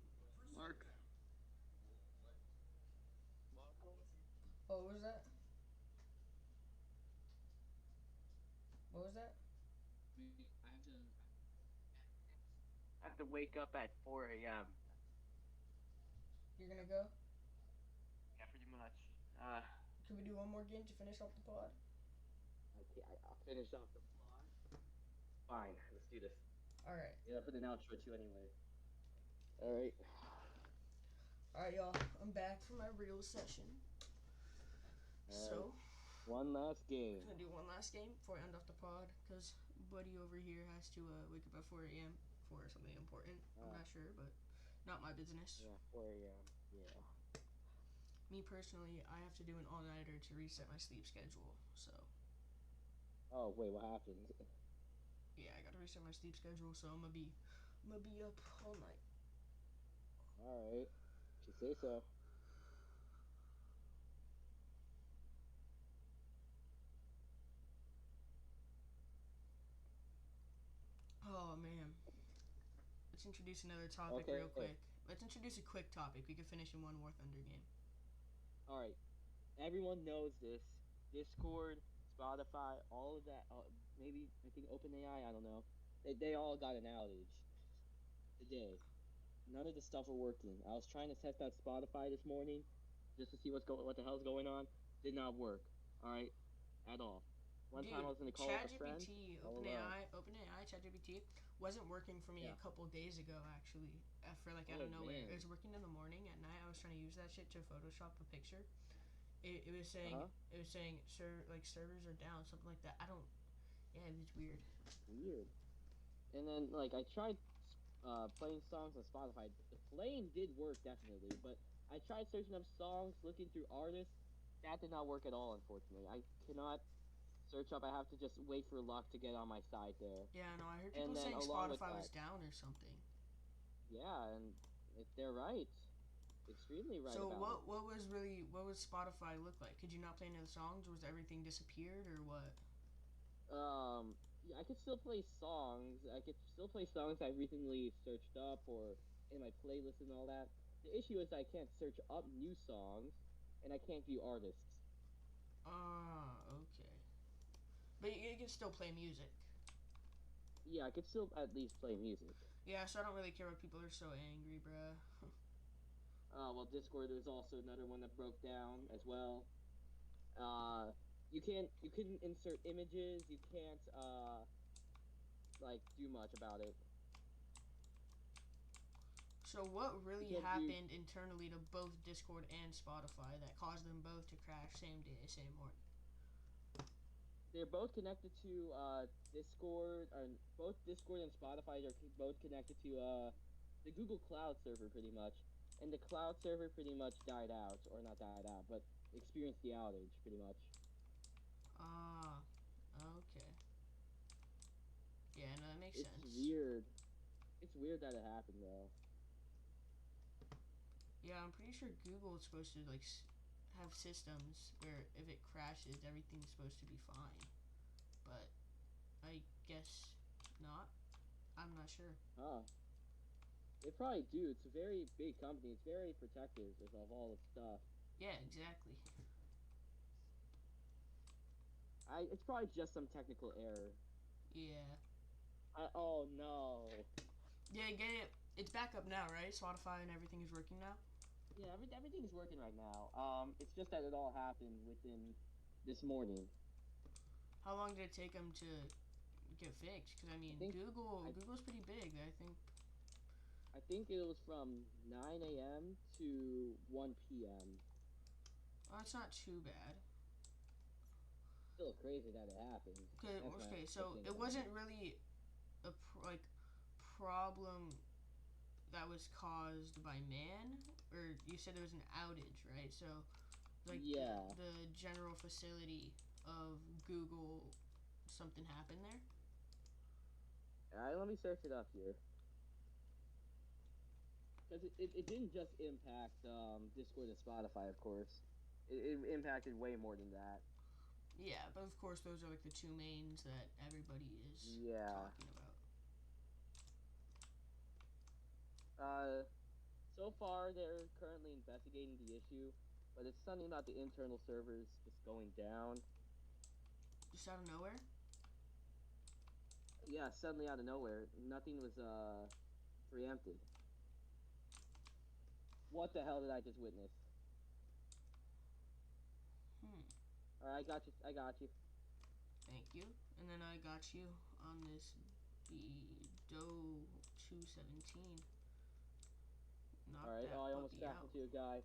Speaker 3: Mark. Welcome.
Speaker 1: Oh, what was that? What was that?
Speaker 3: I have to wake up at 4 a.m.
Speaker 1: You're gonna go?
Speaker 3: Yeah, pretty much.
Speaker 1: Can we do one more game to finish off the pod?
Speaker 3: Okay, I'll finish off the plot. Fine, let's do this.
Speaker 1: All right.
Speaker 3: Yeah, put an outro too anyway. All right.
Speaker 1: All right, y'all. I'm back from my real session.
Speaker 3: All right.
Speaker 1: So,
Speaker 3: One last game.
Speaker 1: gonna do one last game before I end off the pod because Buddy over here has to wake up at 4 a.m. for something important. I'm not sure, but not my business.
Speaker 3: Yeah, 4 a.m. Yeah.
Speaker 1: Me personally, I have to do an all-nighter to reset my sleep schedule. So,
Speaker 3: Oh wait, what happened?
Speaker 1: yeah, I gotta reset my sleep schedule. So I'm gonna be up all night.
Speaker 3: All right. If you say so.
Speaker 1: Oh man. Let's introduce another topic
Speaker 3: Okay.
Speaker 1: real quick. Let's introduce a quick topic. We can finish in one War Thunder game.
Speaker 3: All right. Everyone knows this. Discord, Spotify, all of that. Maybe I think OpenAI. I don't know. They all got an outage today. None of the stuff were working. I was trying to test out Spotify this morning just to see what the hell's going on. Did not work. All right, at all. One time
Speaker 1: Dude,
Speaker 3: I was in a call with a friend.
Speaker 1: ChatGPT,
Speaker 3: LOL.
Speaker 1: OpenAI, ChatGPT wasn't working for me
Speaker 3: Yeah.
Speaker 1: a couple days ago. Actually, for like out
Speaker 3: Oh
Speaker 1: of nowhere,
Speaker 3: man.
Speaker 1: it was working in the morning. At night, I was trying to use that shit to Photoshop a picture. It was
Speaker 3: Uh
Speaker 1: saying
Speaker 3: huh.
Speaker 1: like servers are down, something like that. I don't. Yeah, it was weird.
Speaker 3: Weird. And then like I tried playing songs on Spotify. The playing did work definitely, but I tried searching up songs, looking through artists. That did not work at all. Unfortunately, I cannot search up. I have to just wait for luck to get on my side there.
Speaker 1: Yeah, no, I heard
Speaker 3: And
Speaker 1: people
Speaker 3: then
Speaker 1: saying
Speaker 3: along with
Speaker 1: Spotify was
Speaker 3: that,
Speaker 1: down or something.
Speaker 3: yeah, and if they're right. extremely right
Speaker 1: So
Speaker 3: about it.
Speaker 1: what was Spotify look like? Could you not play any of the songs? Was everything disappeared or what?
Speaker 3: Yeah, I could still play songs. I could still play songs I recently searched up or in my playlist and all that. The issue is I can't search up new songs, and I can't view artists.
Speaker 1: Ah, okay. But you can still play music.
Speaker 3: Yeah, I could still at least play music.
Speaker 1: Yeah, so I don't really care what people are so angry, bruh.
Speaker 3: Well, Discord is also another one that broke down as well. Uh, you couldn't insert images. You can't like do much about it.
Speaker 1: So what
Speaker 3: You
Speaker 1: really
Speaker 3: can't view.
Speaker 1: happened internally to both Discord and Spotify that caused them both to crash same day, same morning?
Speaker 3: They're both connected to Discord, or both Discord and Spotify are both connected to the Google Cloud server pretty much, and the cloud server pretty much died out, or not died out, but experienced the outage pretty much.
Speaker 1: Ah, okay. Yeah, no, that makes
Speaker 3: It's
Speaker 1: sense.
Speaker 3: weird. It's weird that it happened though.
Speaker 1: Yeah, I'm pretty sure Google is supposed to have systems where if it crashes, everything's supposed to be fine. But I guess not. I'm not sure.
Speaker 3: Huh. They probably do. It's a very big company. It's very protective of all its stuff.
Speaker 1: Yeah, exactly.
Speaker 3: It's probably just some technical error.
Speaker 1: Yeah.
Speaker 3: Oh no.
Speaker 1: Yeah, get it. It's back up now, right? Spotify and everything is working now.
Speaker 3: Yeah, everything's working right now. It's just that it all happened within this morning.
Speaker 1: How long did it take them to get fixed? Because I
Speaker 3: I
Speaker 1: mean,
Speaker 3: think I
Speaker 1: Google's pretty big. I think.
Speaker 3: I think it was from 9 a.m. to 1 p.m.
Speaker 1: Oh, it's not too bad.
Speaker 3: Still crazy that it happened.
Speaker 1: Okay,
Speaker 3: That's my
Speaker 1: okay.
Speaker 3: my
Speaker 1: So
Speaker 3: thing
Speaker 1: it
Speaker 3: about
Speaker 1: wasn't
Speaker 3: it.
Speaker 1: really a problem that was caused by man, or you said there was an outage, right? So like
Speaker 3: Yeah.
Speaker 1: the general facility of Google, something happened there.
Speaker 3: All right, let me search it up here. Because it didn't just impact Discord and Spotify, of course. It impacted way more than that.
Speaker 1: Yeah, but of course those are like the two mains that everybody is
Speaker 3: Yeah.
Speaker 1: talking about.
Speaker 3: Uh, so far they're currently investigating the issue, but it's something about the internal servers just going down.
Speaker 1: Just out of nowhere.
Speaker 3: Yeah, suddenly out of nowhere, nothing was preempted. What the hell did I just witness?
Speaker 1: Hmm.
Speaker 3: All right, I got you. I got you.
Speaker 1: Thank you. And then I got you on this Bedo 217.
Speaker 3: All
Speaker 1: Knock
Speaker 3: right. Oh,
Speaker 1: that
Speaker 3: I almost
Speaker 1: puppy
Speaker 3: crashed
Speaker 1: out.
Speaker 3: into a guy.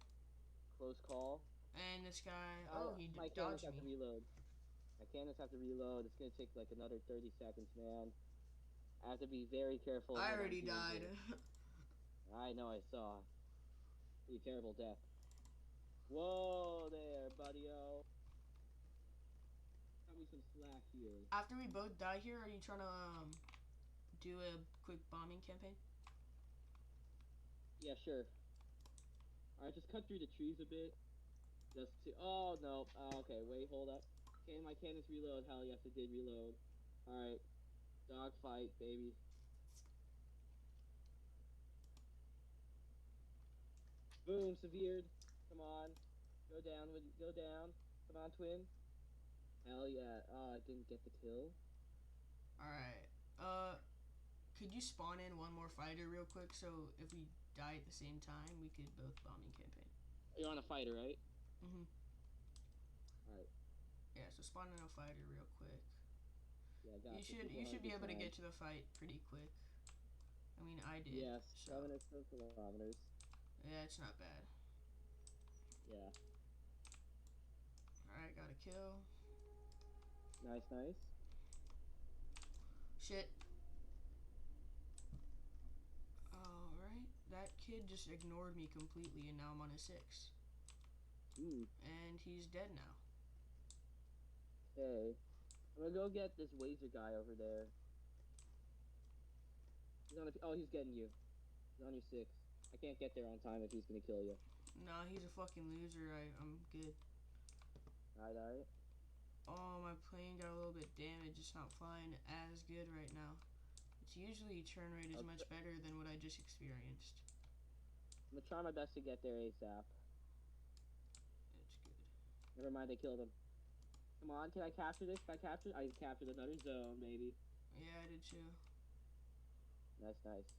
Speaker 3: Close call.
Speaker 1: And this guy, oh, he
Speaker 3: My cannons
Speaker 1: dodged
Speaker 3: have to
Speaker 1: me.
Speaker 3: reload. My cannons have to reload. It's gonna take like another 30 seconds, man. I have to be very careful of
Speaker 1: I
Speaker 3: what I'm
Speaker 1: already
Speaker 3: doing
Speaker 1: died.
Speaker 3: here. I know. I saw. Pretty terrible death. Whoa there, buddy-o. Cut me some slack here.
Speaker 1: After we both die here, are you trying to do a quick bombing campaign?
Speaker 3: Yeah, sure. All right, just cut through the trees a bit. Just to. Oh no. Okay, wait, hold up. Can my cannons reload? Hell yes, it did reload. All right, dogfight, baby. Boom, severed. Come on, go down with go down. Come on, twin. Hell yeah. Oh, I didn't get the kill.
Speaker 1: All right. Could you spawn in one more fighter real quick so if we die at the same time, we could both bombing campaign?
Speaker 3: You're on a fighter, right?
Speaker 1: Mhm.
Speaker 3: All right.
Speaker 1: Yeah. So spawn in a fighter real quick.
Speaker 3: Yeah, I got this. We're
Speaker 1: You
Speaker 3: going on
Speaker 1: should
Speaker 3: a
Speaker 1: be
Speaker 3: good
Speaker 1: able to
Speaker 3: time.
Speaker 1: get to the fight pretty quick. I mean, I did.
Speaker 3: Yes,
Speaker 1: So
Speaker 3: 7 kilometers.
Speaker 1: yeah, it's not bad.
Speaker 3: Yeah.
Speaker 1: All right, got a kill.
Speaker 3: Nice, nice.
Speaker 1: Shit. All right. That kid just ignored me completely, and now I'm on a 6.
Speaker 3: Ooh.
Speaker 1: And he's dead now.
Speaker 3: Okay. I'm gonna go get this Wazer guy over there. He's on a. Oh, he's getting you. He's on your 6. I can't get there on time if he's gonna kill you.
Speaker 1: No, he's a fucking loser. I'm good.
Speaker 3: Alright.
Speaker 1: Oh, my plane got a little bit damaged. It's not flying as good right now. Its usually turn rate is much better than what I just experienced.
Speaker 3: I'm gonna try my best to get there ASAP.
Speaker 1: It's good.
Speaker 3: Never mind, they killed him. Come on, can I capture this? Can I capture? I captured another zone, baby.
Speaker 1: Yeah, I did too.
Speaker 3: Nice, nice.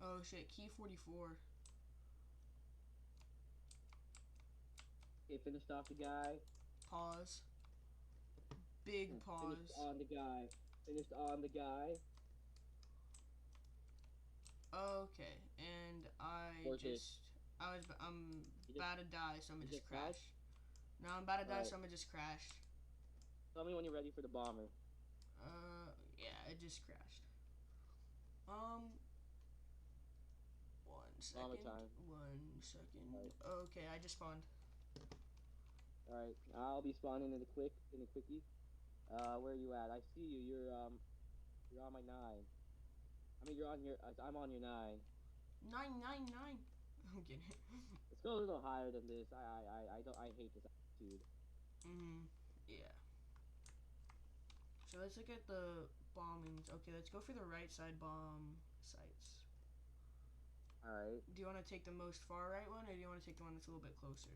Speaker 1: Oh shit, key 44.
Speaker 3: Okay, finished off the guy.
Speaker 1: Pause. Big pause.
Speaker 3: Finished on the guy. Finished on the guy.
Speaker 1: Okay, and I'm about to die, so I'm gonna just crash. No, I'm about to die, so I'm gonna just crash.
Speaker 3: Tell me when you're ready for the bomber.
Speaker 1: Yeah, it just crashed. 1 second.
Speaker 3: Bomber time.
Speaker 1: 1 second.
Speaker 3: Right.
Speaker 1: Okay, I just spawned.
Speaker 3: Alright, I'll be spawning in a quickie. Where are you at? I see you. You're on my 9. I mean, I'm on your 9.
Speaker 1: 999. I'm kidding.
Speaker 3: Let's go a little higher than this. I hate this attitude.
Speaker 1: Yeah. So let's look at the bombings. Okay, let's go for the right side bomb sites.
Speaker 3: Alright.
Speaker 1: Do you want to take the most far right one, or do you want to take the one that's a little bit closer?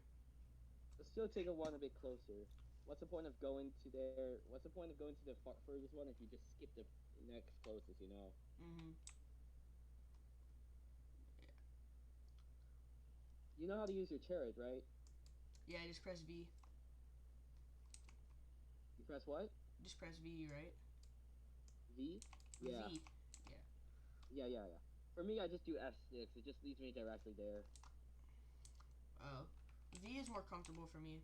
Speaker 3: Let's still take one a bit closer. What's the point of going to there? What's the point of going to the furthest one if you just skip the next closest, you know? You know how to use your turret, right?
Speaker 1: Yeah, just press V.
Speaker 3: You press what?
Speaker 1: Just press V, right?
Speaker 3: V? Yeah.
Speaker 1: V.
Speaker 3: Yeah. For me, I just do F6. It just leads me directly there.
Speaker 1: Oh. V is more comfortable for me.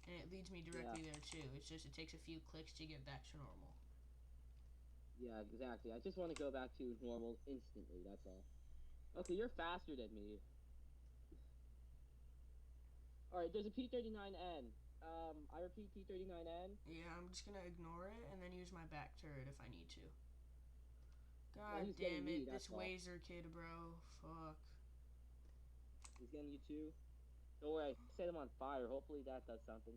Speaker 1: And it leads me directly there, too. It's just, it takes a few clicks to get back to normal.
Speaker 3: Yeah, exactly. I just want to go back to normal instantly, that's all. Okay, you're faster than me. Alright, there's a P-39N. I repeat, P-39N.
Speaker 1: Yeah, I'm just gonna ignore it and then use my back turret if I need to. God damn it, this Wazer kid, bro. Fuck.
Speaker 3: He's getting you too? Don't worry, I set him on fire. Hopefully that does something.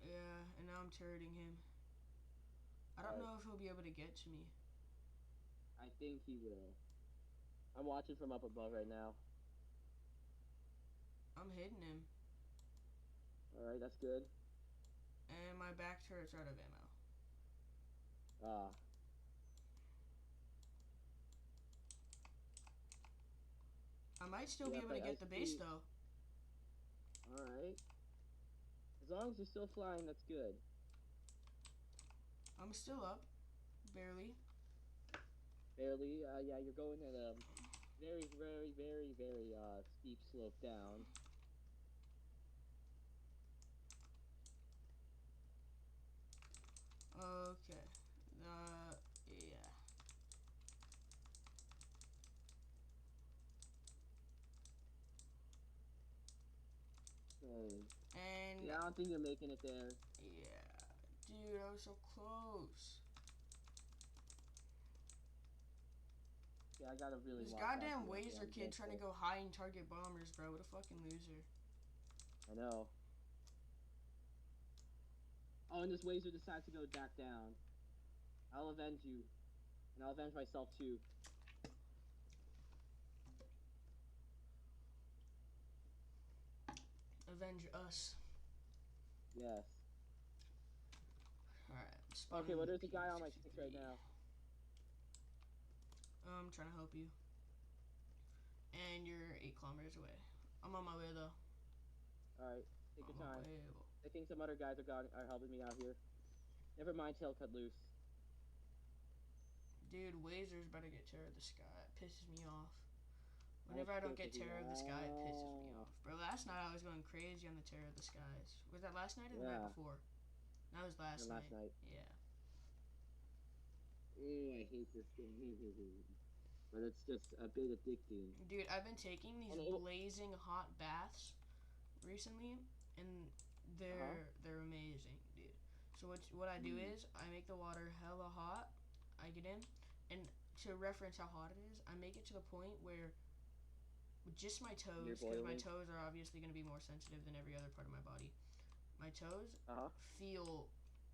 Speaker 1: Yeah, and now I'm turreting him. I don't know if he'll be able to get to me.
Speaker 3: I think he will. I'm watching from up above right now.
Speaker 1: I'm hitting him.
Speaker 3: Alright, that's good.
Speaker 1: And my back turret's out of ammo. I might still be able to get the base, though.
Speaker 3: Alright. As long as you're still flying, that's good.
Speaker 1: I'm still up. Barely.
Speaker 3: Barely? Yeah, you're going at a very, very, very, very, steep slope down.
Speaker 1: Okay. Yeah. And
Speaker 3: yeah, I don't think you're making it there.
Speaker 1: Yeah. Dude, I was so close.
Speaker 3: Yeah, I gotta really
Speaker 1: This goddamn Wazer kid trying to go high and target bombers, bro. What a fucking loser.
Speaker 3: I know. Oh, and this Wazer decides to go back down. I'll avenge you. And I'll avenge myself too.
Speaker 1: Avenge us.
Speaker 3: Yes.
Speaker 1: Alright.
Speaker 3: Okay, well there's a guy on my 6 right now.
Speaker 1: I'm trying to help you. And you're 8 kilometers away. I'm on my way though.
Speaker 3: Alright, take your time. I think some other guys are helping me out here. Never mind, tail cut loose.
Speaker 1: Dude, Wazer's about to get Terror of the Sky. It pisses me off. Whenever I don't get Terror of the Sky, it pisses me off. Bro, last night I was going crazy on the Terror of the Skies. Was that last night or the night before? That was last night. Yeah.
Speaker 3: Ooh, I hate this game. But it's just a bit addicting.
Speaker 1: Dude, I've been taking these blazing hot baths recently, and they're amazing, dude. So what I do is I make the water hella hot. I get in, and to reference how hot it is, I make it to the point where with just my toes,
Speaker 3: You're
Speaker 1: because my
Speaker 3: boiling.
Speaker 1: toes are obviously going to be more sensitive than every other part of my body. My toes
Speaker 3: Uh huh.
Speaker 1: feel,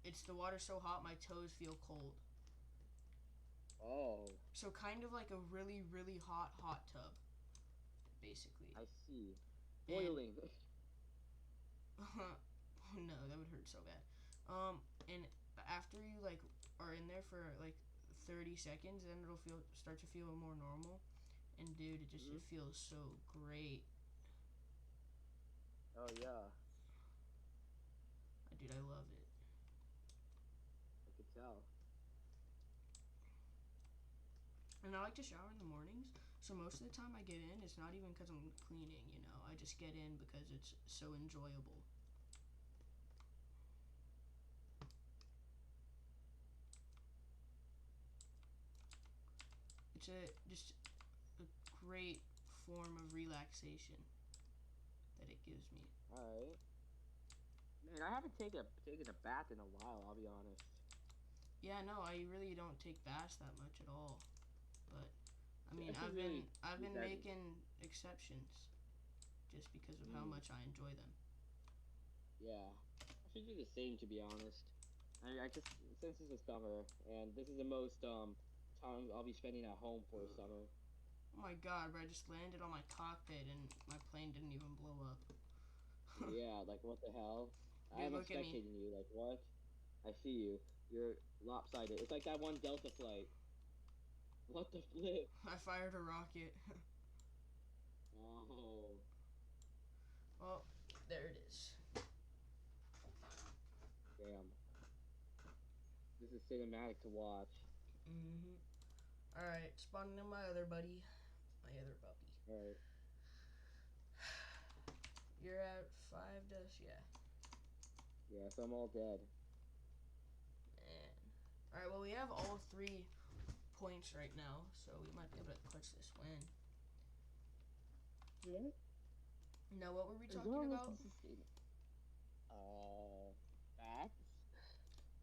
Speaker 1: it's the water so hot, my toes feel cold.
Speaker 3: Oh,
Speaker 1: So kind of like a really, really hot hot tub, basically.
Speaker 3: I see.
Speaker 1: And
Speaker 3: Boiling.
Speaker 1: no, that would hurt so bad. And after you like are in there for like 30 seconds, then it'll start to feel more normal. And dude, it
Speaker 3: Mhm.
Speaker 1: feels so great.
Speaker 3: Oh yeah,
Speaker 1: Dude, I love it.
Speaker 3: I could tell.
Speaker 1: And I like to shower in the mornings. So most of the time I get in, it's not even because I'm cleaning, you know. I just get in because it's so enjoyable. It's just a great form of relaxation that it gives me.
Speaker 3: All right. Man, I haven't taken a bath in a while. I'll be honest.
Speaker 1: Yeah, no, I really don't take baths that much at all. But I
Speaker 3: I
Speaker 1: mean,
Speaker 3: should really
Speaker 1: I've
Speaker 3: do
Speaker 1: been
Speaker 3: that.
Speaker 1: making exceptions just because of how
Speaker 3: Mm,
Speaker 1: much I enjoy them.
Speaker 3: yeah, I should do the same to be honest. I just since this is summer and this is the most time I'll be spending at home for summer.
Speaker 1: Oh my god, bro, I just landed on my cockpit and my plane didn't even blow up.
Speaker 3: Yeah, like what the hell? I
Speaker 1: Dude,
Speaker 3: am
Speaker 1: look at me.
Speaker 3: spectating you. Like what? I see you. You're lopsided. It's like that one Delta flight. What the flip?
Speaker 1: I fired a rocket.
Speaker 3: Oh,
Speaker 1: Well, there it is.
Speaker 3: damn. This is cinematic to watch.
Speaker 1: Mm-hmm. Alright, spawning in my other buddy. My other puppy.
Speaker 3: All right.
Speaker 1: You're at 5 deaths? Yeah.
Speaker 3: Yeah, so I'm all dead.
Speaker 1: Man. Alright, well, we have all 3 points right now, so we might be able to clutch this win.
Speaker 3: Yeah.
Speaker 1: Now, what were we
Speaker 3: As
Speaker 1: talking
Speaker 3: long as
Speaker 1: about?
Speaker 3: this is bats.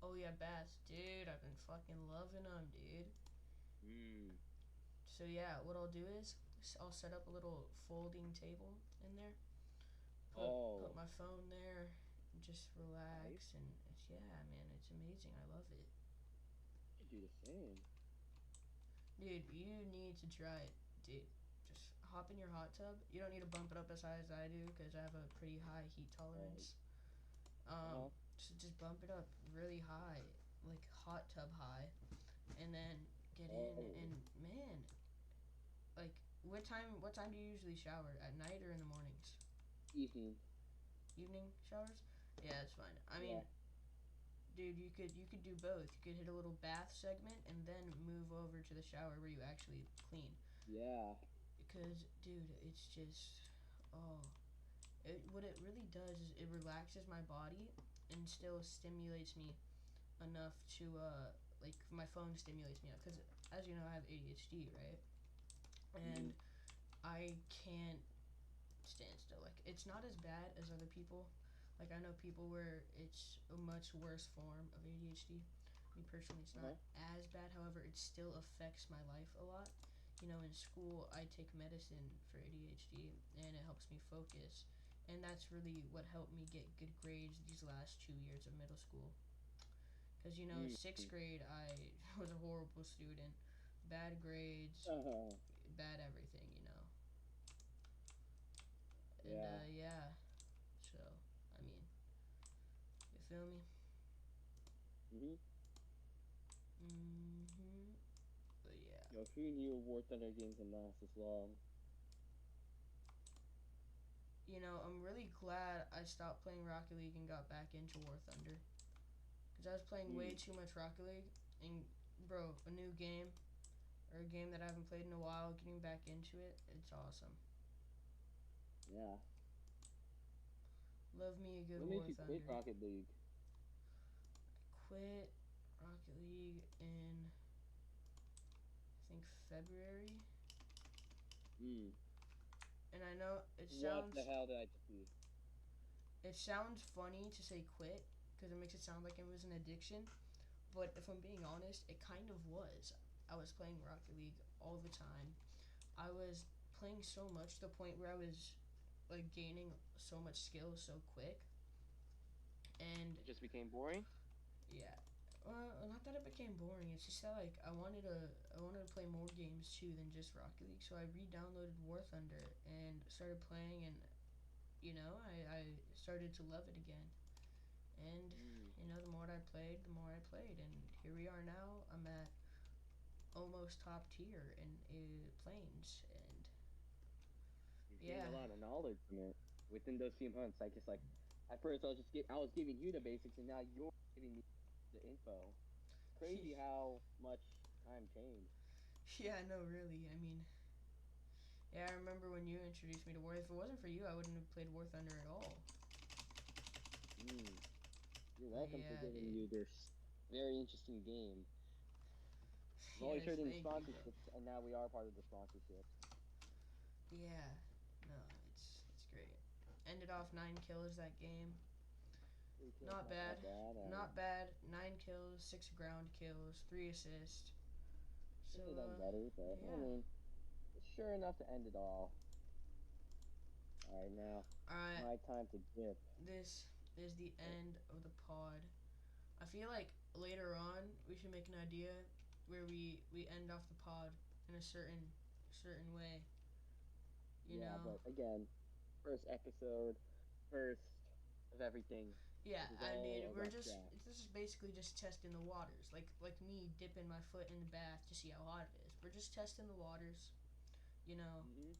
Speaker 1: Oh, yeah, baths. Dude, I've been fucking loving them, dude.
Speaker 3: Hmm.
Speaker 1: So, yeah, what I'll do is I'll set up a little folding table in there. Put
Speaker 3: Oh,
Speaker 1: my phone there, and just
Speaker 3: nice.
Speaker 1: relax, and yeah, man, it's amazing. I love it.
Speaker 3: You do the same.
Speaker 1: Dude, you need to try it. Dude, just hop in your hot tub. You don't need to bump it up as high as I do because I have a pretty high heat
Speaker 3: Right.
Speaker 1: tolerance.
Speaker 3: Uh huh.
Speaker 1: So just bump it up really high, like hot tub high, and then get in
Speaker 3: Oh,
Speaker 1: and man, like what time do you usually shower? At night or in the mornings?
Speaker 3: evening.
Speaker 1: Evening showers? Yeah, it's fine. I mean,
Speaker 3: Yeah.
Speaker 1: dude, you could do both. You could hit a little bath segment and then move over to the shower where you actually clean.
Speaker 3: Yeah.
Speaker 1: Because, dude, it's just, oh, what it really does is it relaxes my body and still stimulates me enough to, like, my phone stimulates me. Because, as you know, I have ADHD, right?
Speaker 3: Mm-hmm.
Speaker 1: And I can't stand still. Like, it's not as bad as other people. Like, I know people where it's a much worse form of ADHD. Me personally, it's
Speaker 3: Uh
Speaker 1: not
Speaker 3: huh.
Speaker 1: as bad. However, it still affects my life a lot. You know, in school, I take medicine for ADHD, and it helps me focus. And that's really what helped me get good grades these last 2 years of middle school. Because, you know,
Speaker 3: Mm.
Speaker 1: sixth grade, I was a horrible student. Bad grades,
Speaker 3: Uh-huh.
Speaker 1: bad everything, you know. And,
Speaker 3: Yeah.
Speaker 1: yeah. So, I mean, you feel me?
Speaker 3: Mhm.
Speaker 1: Mm-hmm. But yeah.
Speaker 3: Yo, who knew War Thunder games can last this long?
Speaker 1: You know, I'm really glad I stopped playing Rocket League and got back into War Thunder. Because I was playing way
Speaker 3: Mm.
Speaker 1: too much Rocket League. And, bro, a new game, or a game that I haven't played in a while, getting back into it, it's awesome.
Speaker 3: Yeah.
Speaker 1: Love me a good
Speaker 3: What made
Speaker 1: War
Speaker 3: you quit
Speaker 1: Thunder.
Speaker 3: Rocket League?
Speaker 1: Quit Rocket League in, I think, February.
Speaker 3: Mm.
Speaker 1: And I know it
Speaker 3: What
Speaker 1: sounds
Speaker 3: the hell did I just do?
Speaker 1: it sounds funny to say quit because it makes it sound like it was an addiction. But if I'm being honest, it kind of was. I was playing Rocket League all the time. I was playing so much to the point where I was like gaining so much skill so quick, and
Speaker 3: It just became boring.
Speaker 1: yeah. Not that it became boring. It's just that like I wanted to play more games too than just Rocket League. So I re-downloaded War Thunder and started playing, and I started to love it again. And
Speaker 3: Mm.
Speaker 1: the more the more I played, and here we are now. I'm at almost top tier in planes, and
Speaker 3: You've gained
Speaker 1: yeah,
Speaker 3: a lot of knowledge from it within those few months. I guess like at first I was giving you the basics, and now you're giving me the info. Crazy how much time changed.
Speaker 1: yeah, no, really. I mean, yeah, I remember when you introduced me to War. If it wasn't for you, I wouldn't have played War Thunder at all.
Speaker 3: Mm. You're
Speaker 1: But
Speaker 3: welcome for
Speaker 1: yeah,
Speaker 3: giving
Speaker 1: dude.
Speaker 3: you this very interesting game. I've always
Speaker 1: Yes,
Speaker 3: heard in the
Speaker 1: thank you, bro.
Speaker 3: sponsorships, and now we are part of the sponsorships.
Speaker 1: Yeah, no, it's great. Ended off 9 kills that game.
Speaker 3: Three kills,
Speaker 1: Not
Speaker 3: not
Speaker 1: bad.
Speaker 3: that bad.
Speaker 1: Not bad. 9 kills, 6 ground kills, 3 assists. So
Speaker 3: Could have done better, but I
Speaker 1: yeah.
Speaker 3: mean, it's sure enough to end it all. All right, now
Speaker 1: All right.
Speaker 3: my time to dip.
Speaker 1: This is the end of the pod. I feel like later on we should make an idea where we end off the pod in a certain way. You
Speaker 3: Yeah,
Speaker 1: know.
Speaker 3: but again, first episode, first of everything.
Speaker 1: Yeah,
Speaker 3: This is
Speaker 1: I mean,
Speaker 3: all a rough draft.
Speaker 1: this is basically just testing the waters, like me dipping my foot in the bath to see how hot it is. We're just testing the waters, you know,
Speaker 3: Mm-hmm.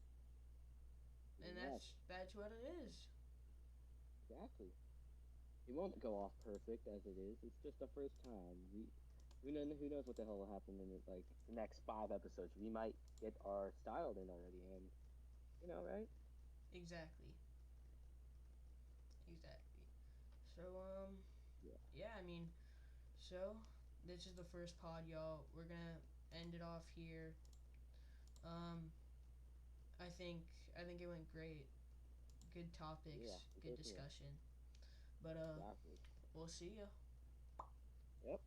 Speaker 1: and
Speaker 3: Pretty much.
Speaker 1: that's what it is.
Speaker 3: Exactly. It won't go off perfect as it is. It's just the first time. Who knows what the hell will happen in like the next 5 episodes? We might get our style in already, and right?
Speaker 1: Exactly, exactly. So
Speaker 3: Yeah.
Speaker 1: yeah, I mean, so this is the first pod, y'all. We're gonna end it off here. Um, I think I think it went great. Good
Speaker 3: Yeah.
Speaker 1: topics,
Speaker 3: It
Speaker 1: good
Speaker 3: goes here.
Speaker 1: discussion. But
Speaker 3: Exactly.
Speaker 1: we'll see ya.
Speaker 3: Yep.